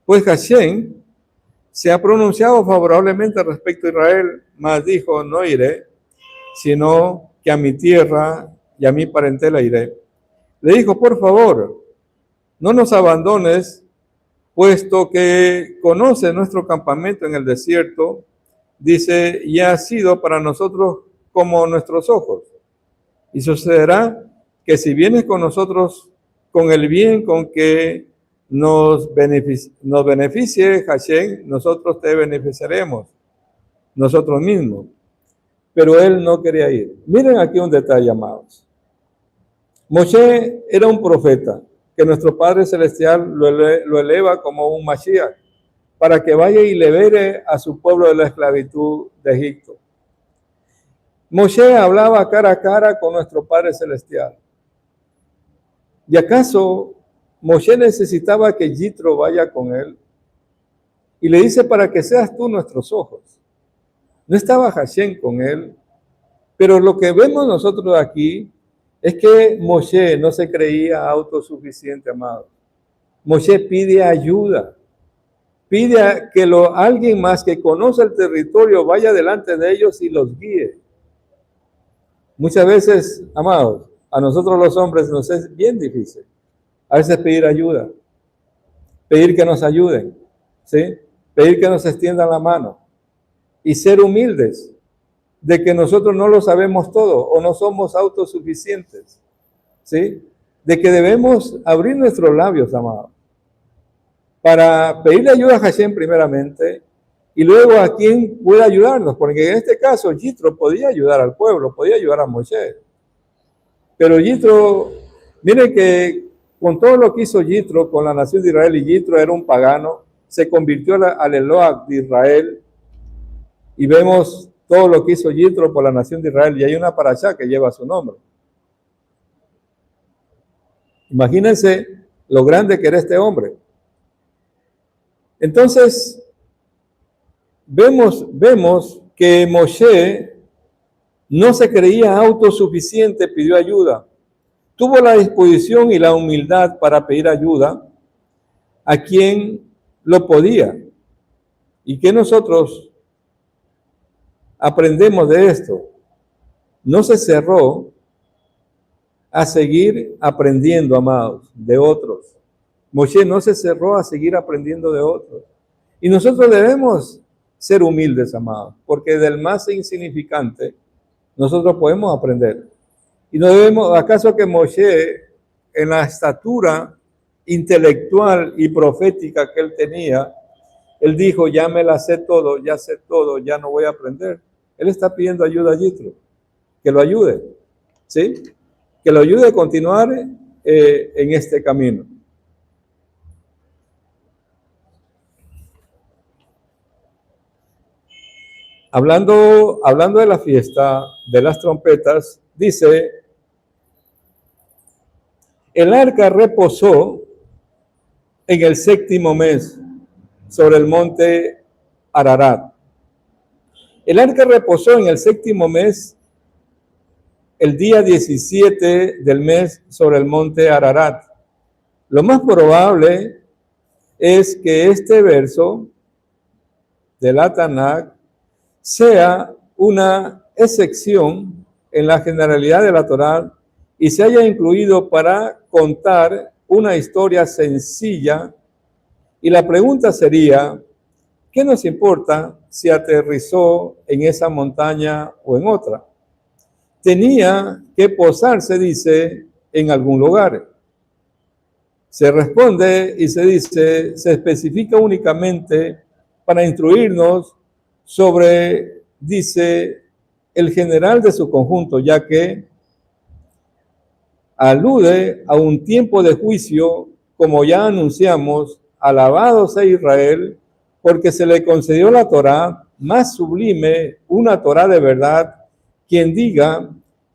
pues Hashem se ha pronunciado favorablemente respecto a Israel, mas dijo, no iré, sino que a mi tierra y a mi parentela iré. Le dijo, por favor, no nos abandones, puesto que conoce nuestro campamento en el desierto, dice, y ha sido para nosotros como nuestros ojos. Y sucederá que si vienes con nosotros con el bien con que nos beneficie Hashem, nosotros te beneficiaremos, nosotros mismos. Pero él no quería ir. Miren aquí un detalle, amados. Moshe era un profeta que nuestro Padre Celestial lo eleva como un Mashiach para que vaya y libere a su pueblo de la esclavitud de Egipto. Moshe hablaba cara a cara con nuestro Padre Celestial. ¿Y acaso Moshe necesitaba que Yitro vaya con él? Y le dice, para que seas tú nuestros ojos. No estaba Hashem con él, pero lo que vemos nosotros aquí es que Moshe no se creía autosuficiente, amado. Moshe pide ayuda. Pide a que alguien más que conoce el territorio vaya delante de ellos y los guíe. Muchas veces, amados, a nosotros los hombres nos es bien difícil. A veces pedir ayuda, pedir que nos ayuden, ¿sí? Pedir que nos extiendan la mano y ser humildes de que nosotros no lo sabemos todo o no somos autosuficientes, ¿sí? De que debemos abrir nuestros labios, amados, para pedirle ayuda a Hashem primeramente y luego a quien pueda ayudarnos, porque en este caso Yitro podía ayudar al pueblo, podía ayudar a Moshe. Pero Yitro, miren que con todo lo que hizo Yitro con la nación de Israel, y Yitro era un pagano, se convirtió al Eloah de Israel, y vemos todo lo que hizo Yitro por la nación de Israel, y hay una parashá que lleva su nombre. Imagínense lo grande que era este hombre. Entonces, vemos que Moshe no se creía autosuficiente, pidió ayuda. Tuvo la disposición y la humildad para pedir ayuda a quien lo podía. ¿Y qué nosotros aprendemos de esto? No se cerró a seguir aprendiendo, amados, de otros. Moshe no se cerró a seguir aprendiendo de otros. Y nosotros debemos ser humildes, amados, porque del más insignificante nosotros podemos aprender. Y no debemos, ¿acaso que Moshe, en la estatura intelectual y profética que él tenía, él dijo, ya me la sé todo, ya no voy a aprender? Él está pidiendo ayuda a Yitro, que lo ayude, ¿sí? Que lo ayude a continuar en este camino. Hablando de la fiesta de las trompetas, dice, el arca reposó en el 7º mes sobre el monte Ararat. El arca reposó en el 7º mes, el día 17 del mes sobre el monte Ararat. Lo más probable es que este verso de la Tanakh sea una excepción en la generalidad de la Torá y se haya incluido para contar una historia sencilla. Y la pregunta sería, ¿qué nos importa si aterrizó en esa montaña o en otra? Tenía que posarse, dice, en algún lugar. Se responde y se dice, se especifica únicamente para instruirnos sobre, dice, el general de su conjunto, ya que alude a un tiempo de juicio, como ya anunciamos, alabado sea Israel, porque se le concedió la Torá más sublime, una Torá de verdad. Quien diga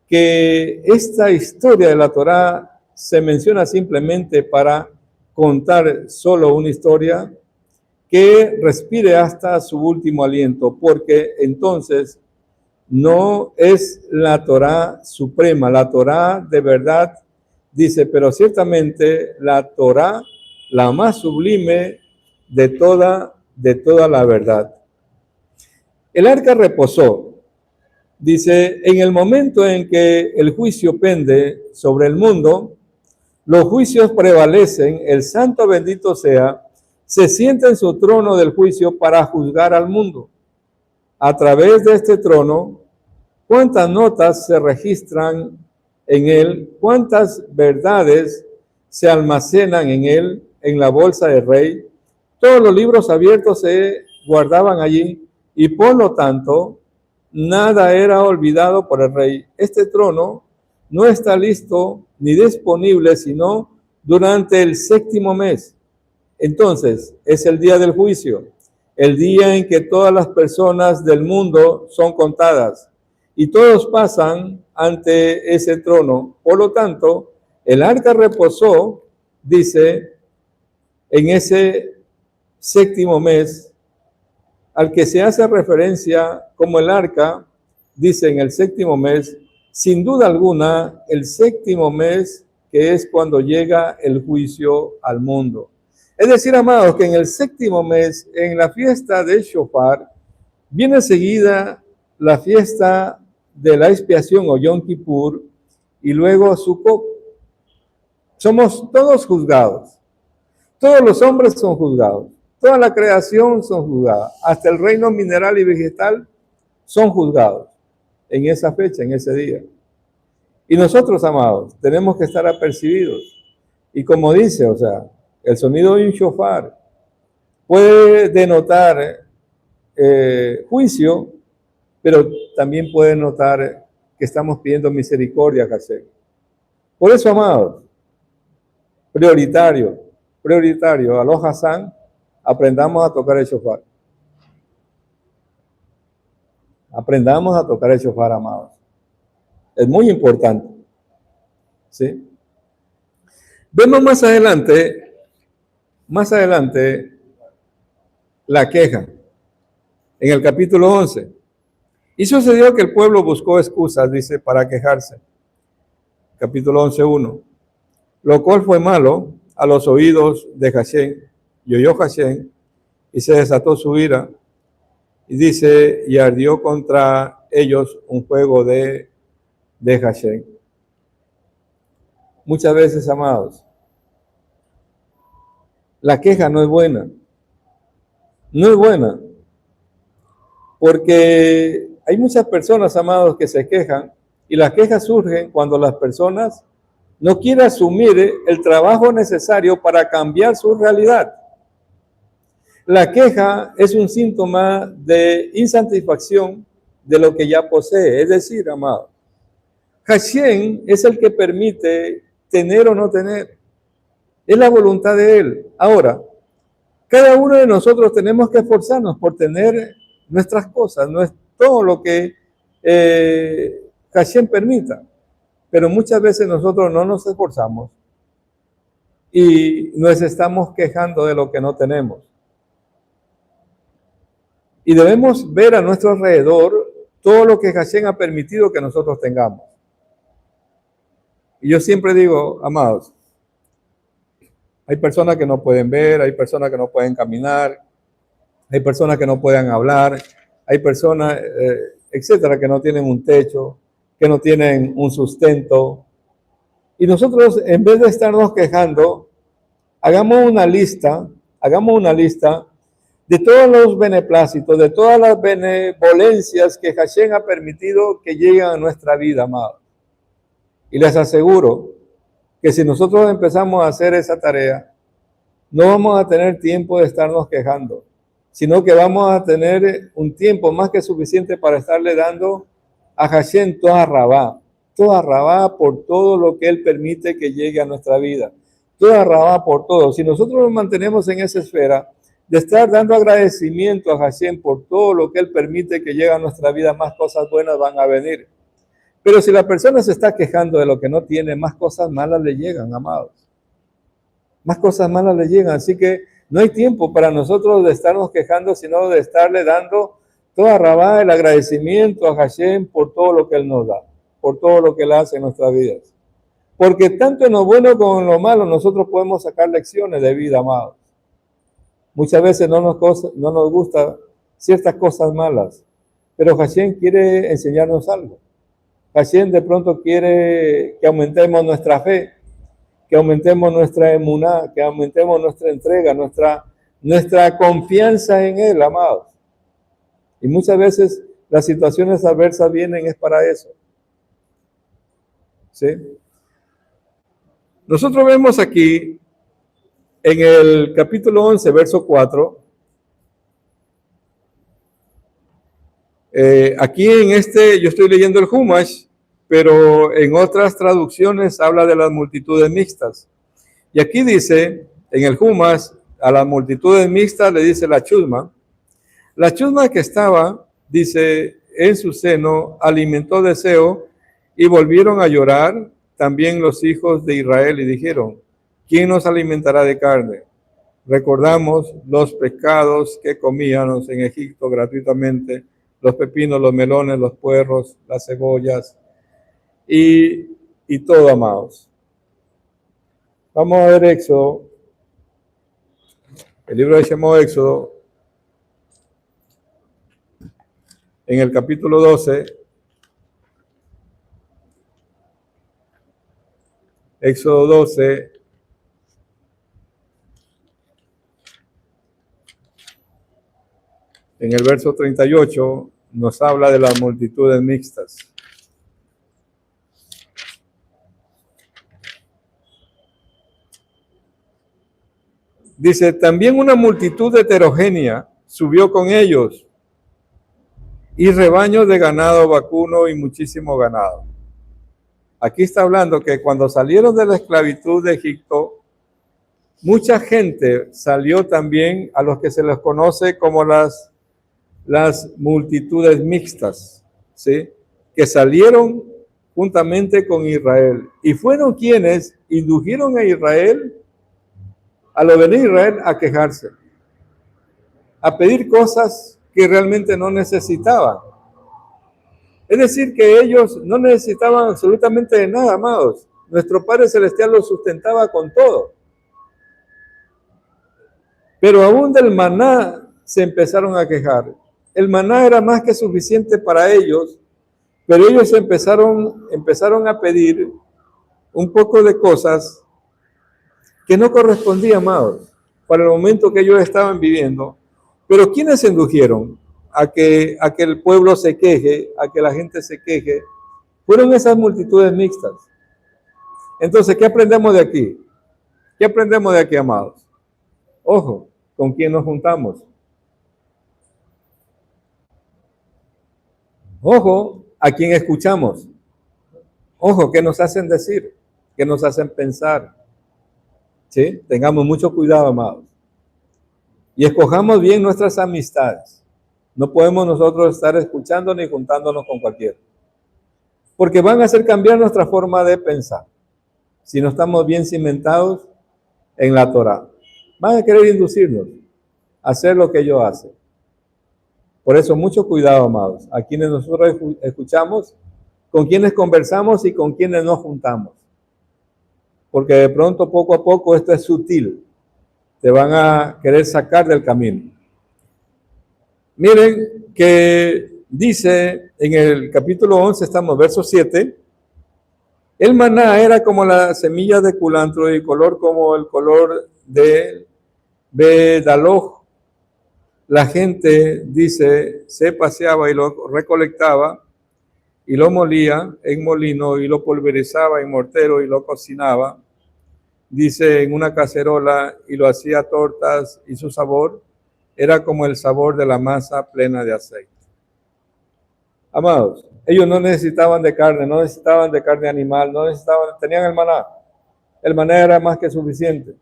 que esta historia de la Torá se menciona simplemente para contar solo una historia, que respire hasta su último aliento, porque entonces no es la Torá suprema, la Torá de verdad, dice, pero ciertamente la Torá, la más sublime de toda la verdad. El arca reposó, dice, en el momento en que el juicio pende sobre el mundo, los juicios prevalecen, el santo bendito sea, se sienta en su trono del juicio para juzgar al mundo. A través de este trono, ¿cuántas notas se registran en él? ¿Cuántas verdades se almacenan en él, en la bolsa del rey? Todos los libros abiertos se guardaban allí y por lo tanto, nada era olvidado por el rey. Este trono no está listo ni disponible sino durante el 7º mes. Entonces, es el día del juicio, el día en que todas las personas del mundo son contadas y todos pasan ante ese trono. Por lo tanto, el arca reposó, dice, en ese séptimo mes, al que se hace referencia como el arca, dice en el séptimo mes, sin duda alguna, el séptimo mes, que es cuando llega el juicio al mundo. Es decir, amados, que en el séptimo mes, en la fiesta de Shofar, viene seguida la fiesta de la expiación o Yom Kippur y luego Sukkot. Somos todos juzgados. Todos los hombres son juzgados. Toda la creación son juzgadas. Hasta el reino mineral y vegetal son juzgados en esa fecha, en ese día. Y nosotros, amados, tenemos que estar apercibidos. Y como dice, o sea, el sonido de un shofar puede denotar juicio, pero también puede notar que estamos pidiendo misericordia a Hashem. Por eso, amados, prioritario, Aloha Hassan, aprendamos a tocar el shofar. Aprendamos a tocar el shofar, amados. Es muy importante. ¿Sí? Vemos más adelante, la queja. En el capítulo 11. Y sucedió que el pueblo buscó excusas, dice, para quejarse. Capítulo 11:1. Lo cual fue malo a los oídos de Hashem. Y oyó Hashem y se desató su ira. Y dice, y ardió contra ellos un fuego de Hashem. Muchas veces, amados, la queja no es buena. No es buena. Porque hay muchas personas, amados, que se quejan y las quejas surgen cuando las personas no quieren asumir el trabajo necesario para cambiar su realidad. La queja es un síntoma de insatisfacción de lo que ya posee. Es decir, amado, Hashem es el que permite tener o no tener. Es la voluntad de Él. Ahora, cada uno de nosotros tenemos que esforzarnos por tener nuestras cosas, no es todo lo que Hashem permita. Pero muchas veces nosotros no nos esforzamos y nos estamos quejando de lo que no tenemos. Y debemos ver a nuestro alrededor todo lo que Hashem ha permitido que nosotros tengamos. Y yo siempre digo, amados, hay personas que no pueden ver, hay personas que no pueden caminar, hay personas que no pueden hablar, hay personas, etcétera, que no tienen un techo, que no tienen un sustento. Y nosotros, en vez de estarnos quejando, hagamos una lista de todos los beneplácitos, de todas las benevolencias que Hashem ha permitido que lleguen a nuestra vida, amados. Y les aseguro que si nosotros empezamos a hacer esa tarea, no vamos a tener tiempo de estarnos quejando, sino que vamos a tener un tiempo más que suficiente para estarle dando a Hashem toda rabá por todo lo que Él permite que llegue a nuestra vida, toda rabá por todo. Si nosotros nos mantenemos en esa esfera de estar dando agradecimiento a Hashem por todo lo que Él permite que llegue a nuestra vida, más cosas buenas van a venir. Pero si la persona se está quejando de lo que no tiene, más cosas malas le llegan, amados. Más cosas malas le llegan. Así que no hay tiempo para nosotros de estarnos quejando, sino de estarle dando toda rabá, el agradecimiento a Hashem por todo lo que Él nos da, por todo lo que Él hace en nuestras vidas. Porque tanto en lo bueno como en lo malo nosotros podemos sacar lecciones de vida, amados. Muchas veces no nos gustan ciertas cosas malas, pero Hashem quiere enseñarnos algo. Hashem de pronto quiere que aumentemos nuestra fe, que aumentemos nuestra emuná, que aumentemos nuestra entrega, nuestra confianza en Él, amados. Y muchas veces las situaciones adversas vienen es para eso. ¿Sí? Nosotros vemos aquí en el capítulo 11, verso 4, aquí en yo estoy leyendo el Humash, pero en otras traducciones habla de las multitudes mixtas. Y aquí dice, en el Humash, a las multitudes mixtas le dice la chusma. La chusma que estaba, dice, en su seno alimentó deseo y volvieron a llorar también los hijos de Israel y dijeron, ¿quién nos alimentará de carne? Recordamos los pescados que comíamos en Egipto gratuitamente, los pepinos, los melones, los puerros, las cebollas y todo, amados. Vamos a ver Éxodo, el libro de Éxodo, en el capítulo 12, Éxodo 12, en el verso 38, nos habla de las multitudes mixtas. Dice, también una multitud heterogénea subió con ellos, y rebaños de ganado vacuno y muchísimo ganado. Aquí está hablando que cuando salieron de la esclavitud de Egipto, mucha gente salió también a los que se les conoce como las multitudes mixtas, ¿sí? Que salieron juntamente con Israel y fueron quienes indujeron a Israel, a lo de Israel, a quejarse, a pedir cosas que realmente no necesitaban. Es decir, que ellos no necesitaban absolutamente de nada, amados. Nuestro Padre Celestial los sustentaba con todo. Pero aún del maná se empezaron a quejar. El maná era más que suficiente para ellos, pero ellos empezaron a pedir un poco de cosas que no correspondían, amados, para el momento que ellos estaban viviendo. Pero ¿quiénes se indujeron a que el pueblo se queje, a que la gente se queje? Fueron esas multitudes mixtas. Entonces, ¿qué aprendemos de aquí? ¿Qué aprendemos de aquí, amados? Ojo, ¿con quién nos juntamos? Ojo, ¿a quién escuchamos? Ojo, ¿qué nos hacen decir? ¿Qué nos hacen pensar? ¿Sí? Tengamos mucho cuidado, amados. Y escojamos bien nuestras amistades. No podemos nosotros estar escuchando ni juntándonos con cualquiera. Porque van a hacer cambiar nuestra forma de pensar. Si no estamos bien cimentados en la Torá, van a querer inducirnos a hacer lo que ellos hacen. Por eso, mucho cuidado, amados, a quienes nosotros escuchamos, con quienes conversamos y con quienes nos juntamos. Porque de pronto, poco a poco, esto es sutil. Te van a querer sacar del camino. Miren que dice en el capítulo 11, estamos verso 7, el maná era como la semilla de culantro y color como el color de bedaloj. La gente, dice, se paseaba y lo recolectaba y lo molía en molino y lo pulverizaba en mortero y lo cocinaba, dice, en una cacerola y lo hacía tortas y su sabor era como el sabor de la masa plena de aceite. Amados, ellos no necesitaban de carne, no necesitaban de carne animal, no necesitaban, tenían el maná. El maná era más que suficiente.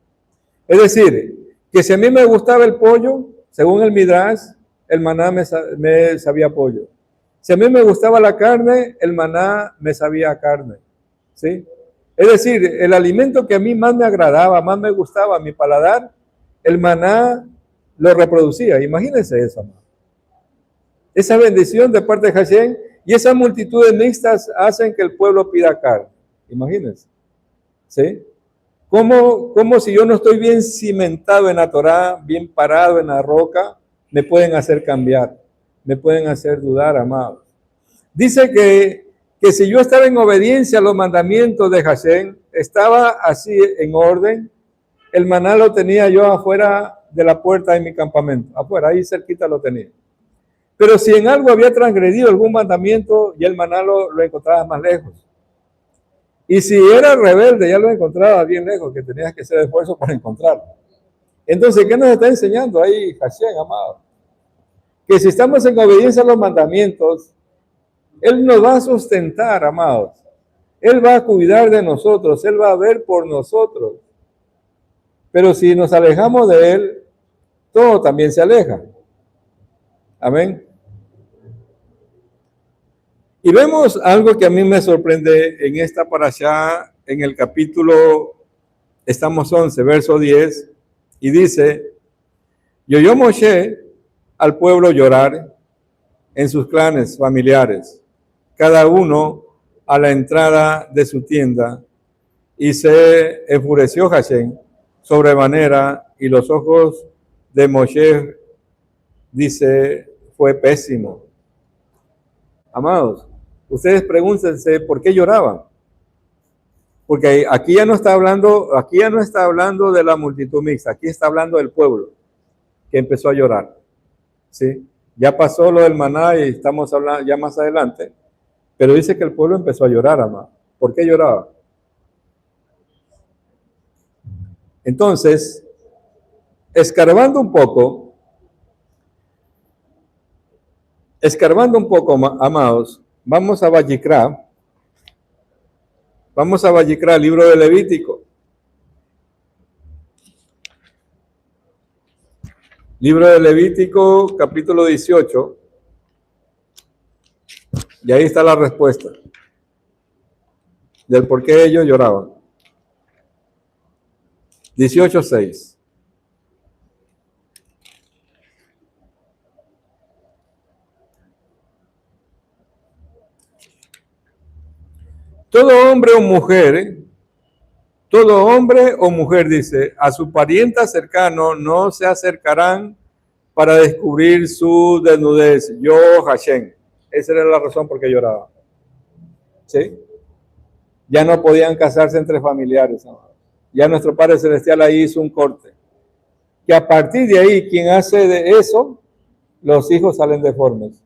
Es decir, que si a mí me gustaba el pollo, según el Midrash, el maná me sabía pollo. Si a mí me gustaba la carne, el maná me sabía carne. ¿Sí? Es decir, el alimento que a mí más me agradaba, más me gustaba, mi paladar, el maná lo reproducía. Imagínense eso, amado. Esa bendición de parte de Hashem y esas multitudes mixtas hacen que el pueblo pida carne. Imagínense. ¿Sí? ¿Cómo si yo no estoy bien cimentado en la Torá, bien parado en la roca, me pueden hacer cambiar, me pueden hacer dudar, amados? Dice que si yo estaba en obediencia a los mandamientos de Hashem, estaba así en orden, el maná lo tenía yo afuera de la puerta de mi campamento, afuera, ahí cerquita lo tenía. Pero si en algo había transgredido algún mandamiento, ya el maná lo encontraba más lejos. Y si era rebelde, ya lo encontraba bien lejos, que tenías que hacer esfuerzo para encontrarlo. Entonces, ¿qué nos está enseñando ahí Hashem, amado? Que si estamos en obediencia a los mandamientos, Él nos va a sustentar, amados. Él va a cuidar de nosotros, Él va a ver por nosotros. Pero si nos alejamos de Él, todo también se aleja. Amén. Y vemos algo que a mí me sorprende en esta parashá, en el capítulo, estamos 11, verso 10, y dice, y oyó Moshe al pueblo llorar en sus clanes familiares, cada uno a la entrada de su tienda, y se enfureció Hashem sobremanera, y los ojos de Moshe, dice, fue pésimo. Amados, ustedes pregúntense por qué lloraban. Porque aquí ya no está hablando de la multitud mixta, aquí está hablando del pueblo que empezó a llorar. ¿Sí? Ya pasó lo del maná y estamos hablando ya más adelante, pero dice que el pueblo empezó a llorar, amado. ¿Por qué lloraba? Entonces, escarbando un poco, amados, vamos a Vayikra, libro de Levítico. Libro de Levítico, capítulo 18. Y ahí está la respuesta del por qué ellos lloraban. 18:6. Todo hombre o mujer, dice, a su pariente cercano no se acercarán para descubrir su desnudez. Yo, Hashem. Esa era la razón por qué lloraba. ¿Sí? Ya no podían casarse entre familiares. Ya nuestro Padre Celestial ahí hizo un corte. Que a partir de ahí, quien hace de eso, los hijos salen deformes.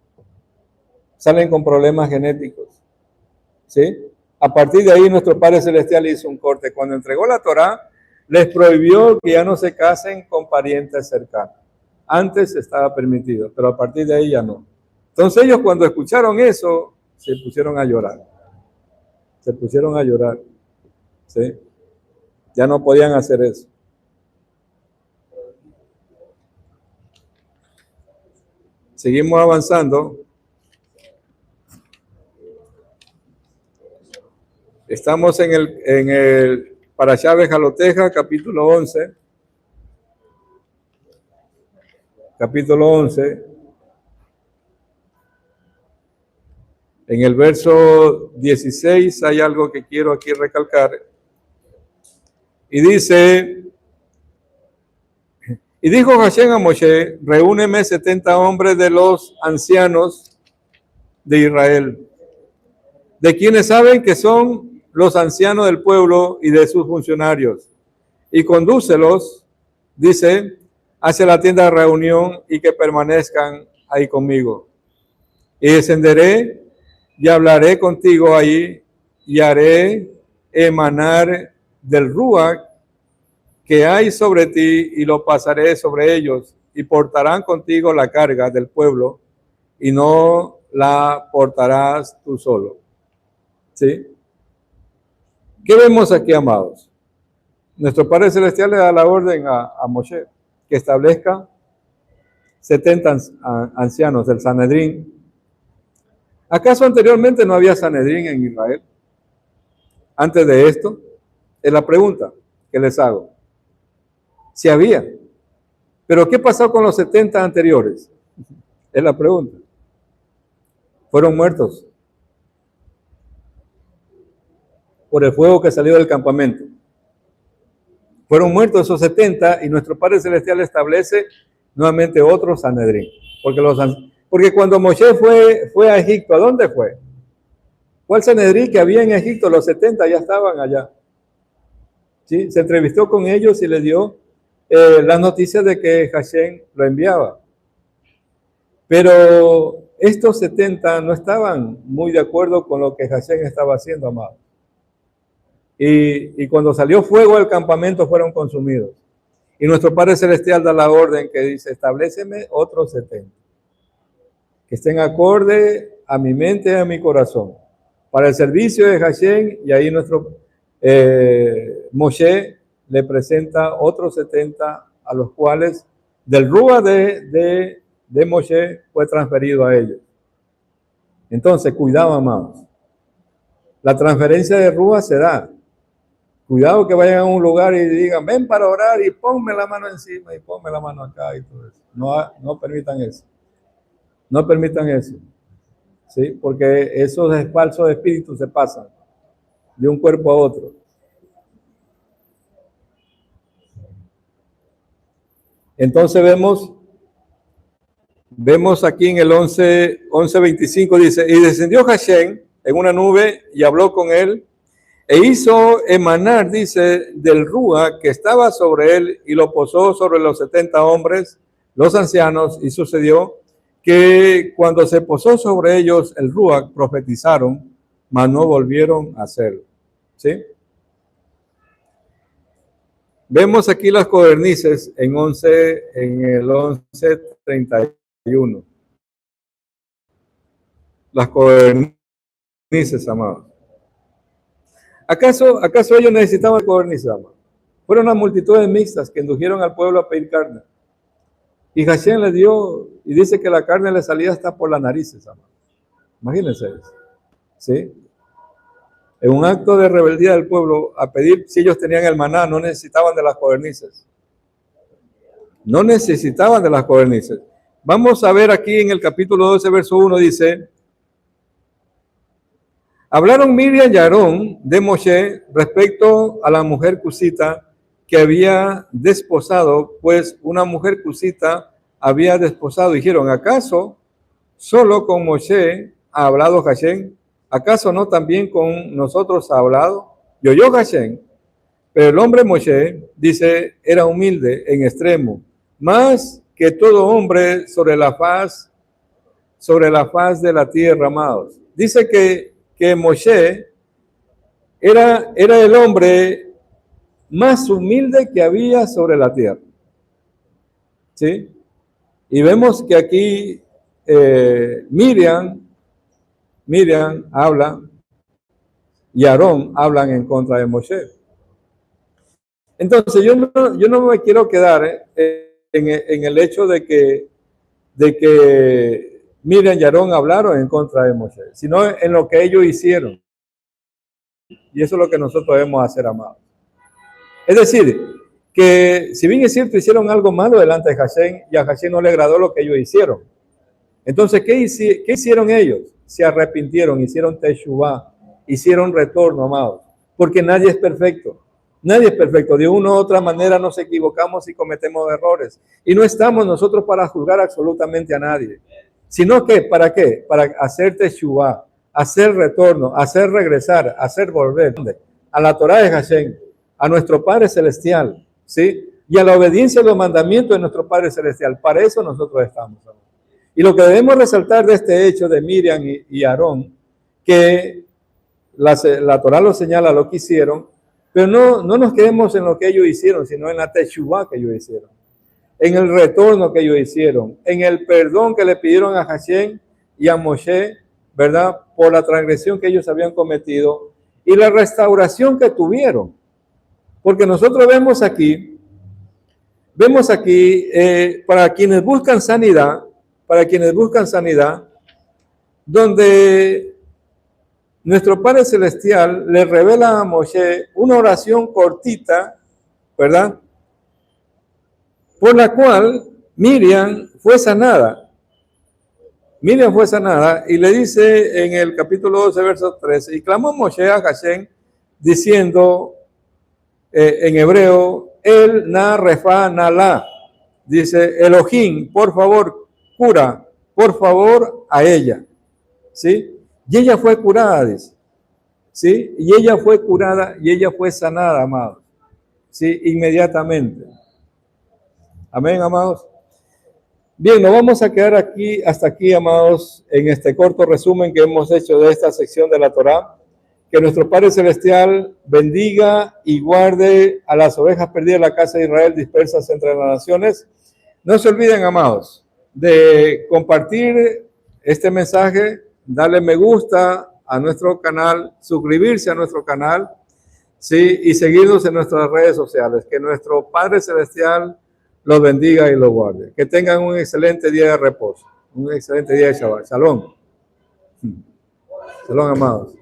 Salen con problemas genéticos. ¿Sí? A partir de ahí, nuestro Padre Celestial hizo un corte. Cuando entregó la Torá, les prohibió que ya no se casen con parientes cercanos. Antes estaba permitido, pero a partir de ahí ya no. Entonces ellos cuando escucharon eso, se pusieron a llorar. ¿Sí? Ya no podían hacer eso. Seguimos avanzando. Estamos en el Parashá Bejaloteja, capítulo 11. Capítulo 11. En el verso 16 hay algo que quiero aquí recalcar. Y dice, y dijo Hashem a Moshe, reúneme 70 hombres de los ancianos de Israel, de quienes saben que son los ancianos del pueblo y de sus funcionarios, y condúcelos, dice, hacia la tienda de reunión y que permanezcan ahí conmigo. Y descenderé y hablaré contigo ahí y haré emanar del Ruach que hay sobre ti y lo pasaré sobre ellos y portarán contigo la carga del pueblo y no la portarás tú solo. ¿Sí? ¿Qué vemos aquí, amados? Nuestro Padre Celestial le da la orden a Moshe que establezca 70 ancianos del Sanedrín. ¿Acaso anteriormente no había Sanedrín en Israel? Antes de esto, es la pregunta que les hago. Sí había. Pero ¿qué pasó con los 70 anteriores? Es la pregunta. Fueron muertos por el fuego que salió del campamento. Fueron muertos esos 70 y nuestro Padre Celestial establece nuevamente otro Sanedrín. Porque cuando Moshe fue a Egipto, ¿a dónde fue? Fue al Sanedrín que había en Egipto, los 70 ya estaban allá. ¿Sí? Se entrevistó con ellos y les dio las noticias de que Hashem lo enviaba. Pero estos 70 no estaban muy de acuerdo con lo que Hashem estaba haciendo, amado. Y cuando salió fuego del campamento fueron consumidos. Y nuestro Padre Celestial da la orden que dice, establéceme otros 70. Que estén acorde a mi mente y a mi corazón. Para el servicio de Hashem, y ahí nuestro Moshe le presenta otros 70 a los cuales del Rúa de Moshe fue transferido a ellos. Entonces, cuidado, amados. La transferencia de Rúa se da. Cuidado que vayan a un lugar y digan, ven para orar y ponme la mano encima y ponme la mano acá y todo eso. No permitan eso. No permitan eso. ¿Sí? Porque esos falsos espíritus se pasan de un cuerpo a otro. Entonces vemos aquí en el 11:25 dice, y descendió Hashem en una nube y habló con él, e hizo emanar, dice, del Rúa que estaba sobre él, y lo posó sobre los 70 hombres, los ancianos, y sucedió que cuando se posó sobre ellos el Rúa, profetizaron, mas no volvieron a hacerlo. ¿Sí? Vemos aquí las codornices en el 11:31. Las codornices, amados. ¿Acaso ellos necesitaban codornices, amados? Fueron las multitudes mixtas que indujeron al pueblo a pedir carne. Y Hashem les dio, y dice que la carne le salía hasta por las narices, amados. Imagínense eso. ¿Sí? En un acto de rebeldía del pueblo, a pedir si ellos tenían el maná, no necesitaban de las codornices. No necesitaban de las codornices. Vamos a ver aquí en el capítulo 12, verso 1, dice, hablaron Miriam y Aarón de Moshe respecto a la mujer cusita que había desposado, pues una mujer cusita había desposado. Dijeron, ¿acaso solo con Moshe ha hablado Hashem? ¿Acaso no también con nosotros ha hablado? Y oyó Hashem. Pero el hombre Moshe, dice, era humilde en extremo, más que todo hombre sobre la faz de la tierra, amados. Dice que Moshe era el hombre más humilde que había sobre la tierra. ¿Sí? Y vemos que aquí Miriam habla y Aarón hablan en contra de Moshe. Entonces yo no me quiero quedar en el hecho de que Miriam y Aarón hablaron en contra de Moshe, sino en lo que ellos hicieron. Y eso es lo que nosotros debemos hacer, amados. Es decir, que si bien es cierto, hicieron algo malo delante de Hashem y a Hashem no le agradó lo que ellos hicieron. Entonces, ¿qué hicieron ellos? Se arrepintieron, hicieron teshuvah, hicieron retorno, amados. Porque nadie es perfecto. Nadie es perfecto. De una u otra manera nos equivocamos y cometemos errores. Y no estamos nosotros para juzgar absolutamente a nadie. Sino que, ¿para qué? Para hacer teshuvah, hacer retorno, hacer regresar, hacer volver a la Torah de Hashem, a nuestro Padre Celestial, ¿sí? Y a la obediencia de los mandamientos de nuestro Padre Celestial. Para eso nosotros estamos. Y lo que debemos resaltar de este hecho de Miriam y Aarón, que la Torah lo señala lo que hicieron, pero no nos quedemos en lo que ellos hicieron, sino en la teshuvah que ellos hicieron, en el retorno que ellos hicieron, en el perdón que le pidieron a Hashem y a Moshe, ¿verdad? Por la transgresión que ellos habían cometido y la restauración que tuvieron. Porque nosotros vemos aquí, para quienes buscan sanidad, donde nuestro Padre Celestial le revela a Moshe una oración cortita, ¿verdad? Por la cual Miriam fue sanada. Miriam fue sanada y le dice en el capítulo 12, verso 13, y clamó Moshe a Hashem diciendo en hebreo, el na refa na la, dice Elohim, por favor, cura, por favor, a ella. ¿Sí? Y ella fue curada, dice. ¿Sí? Y ella fue curada y ella fue sanada, amados. ¿Sí? Inmediatamente. Amén, amados. Bien, nos vamos a quedar aquí, hasta aquí, amados, en este corto resumen que hemos hecho de esta sección de la Torá. Que nuestro Padre Celestial bendiga y guarde a las ovejas perdidas de la casa de Israel dispersas entre las naciones. No se olviden, amados, de compartir este mensaje, darle me gusta a nuestro canal, suscribirse a nuestro canal, ¿sí? Y seguirnos en nuestras redes sociales. Que nuestro Padre Celestial los bendiga y los guarde. Que tengan un excelente día de reposo, un excelente día de Shabbat. Shalom. Shalom, amados.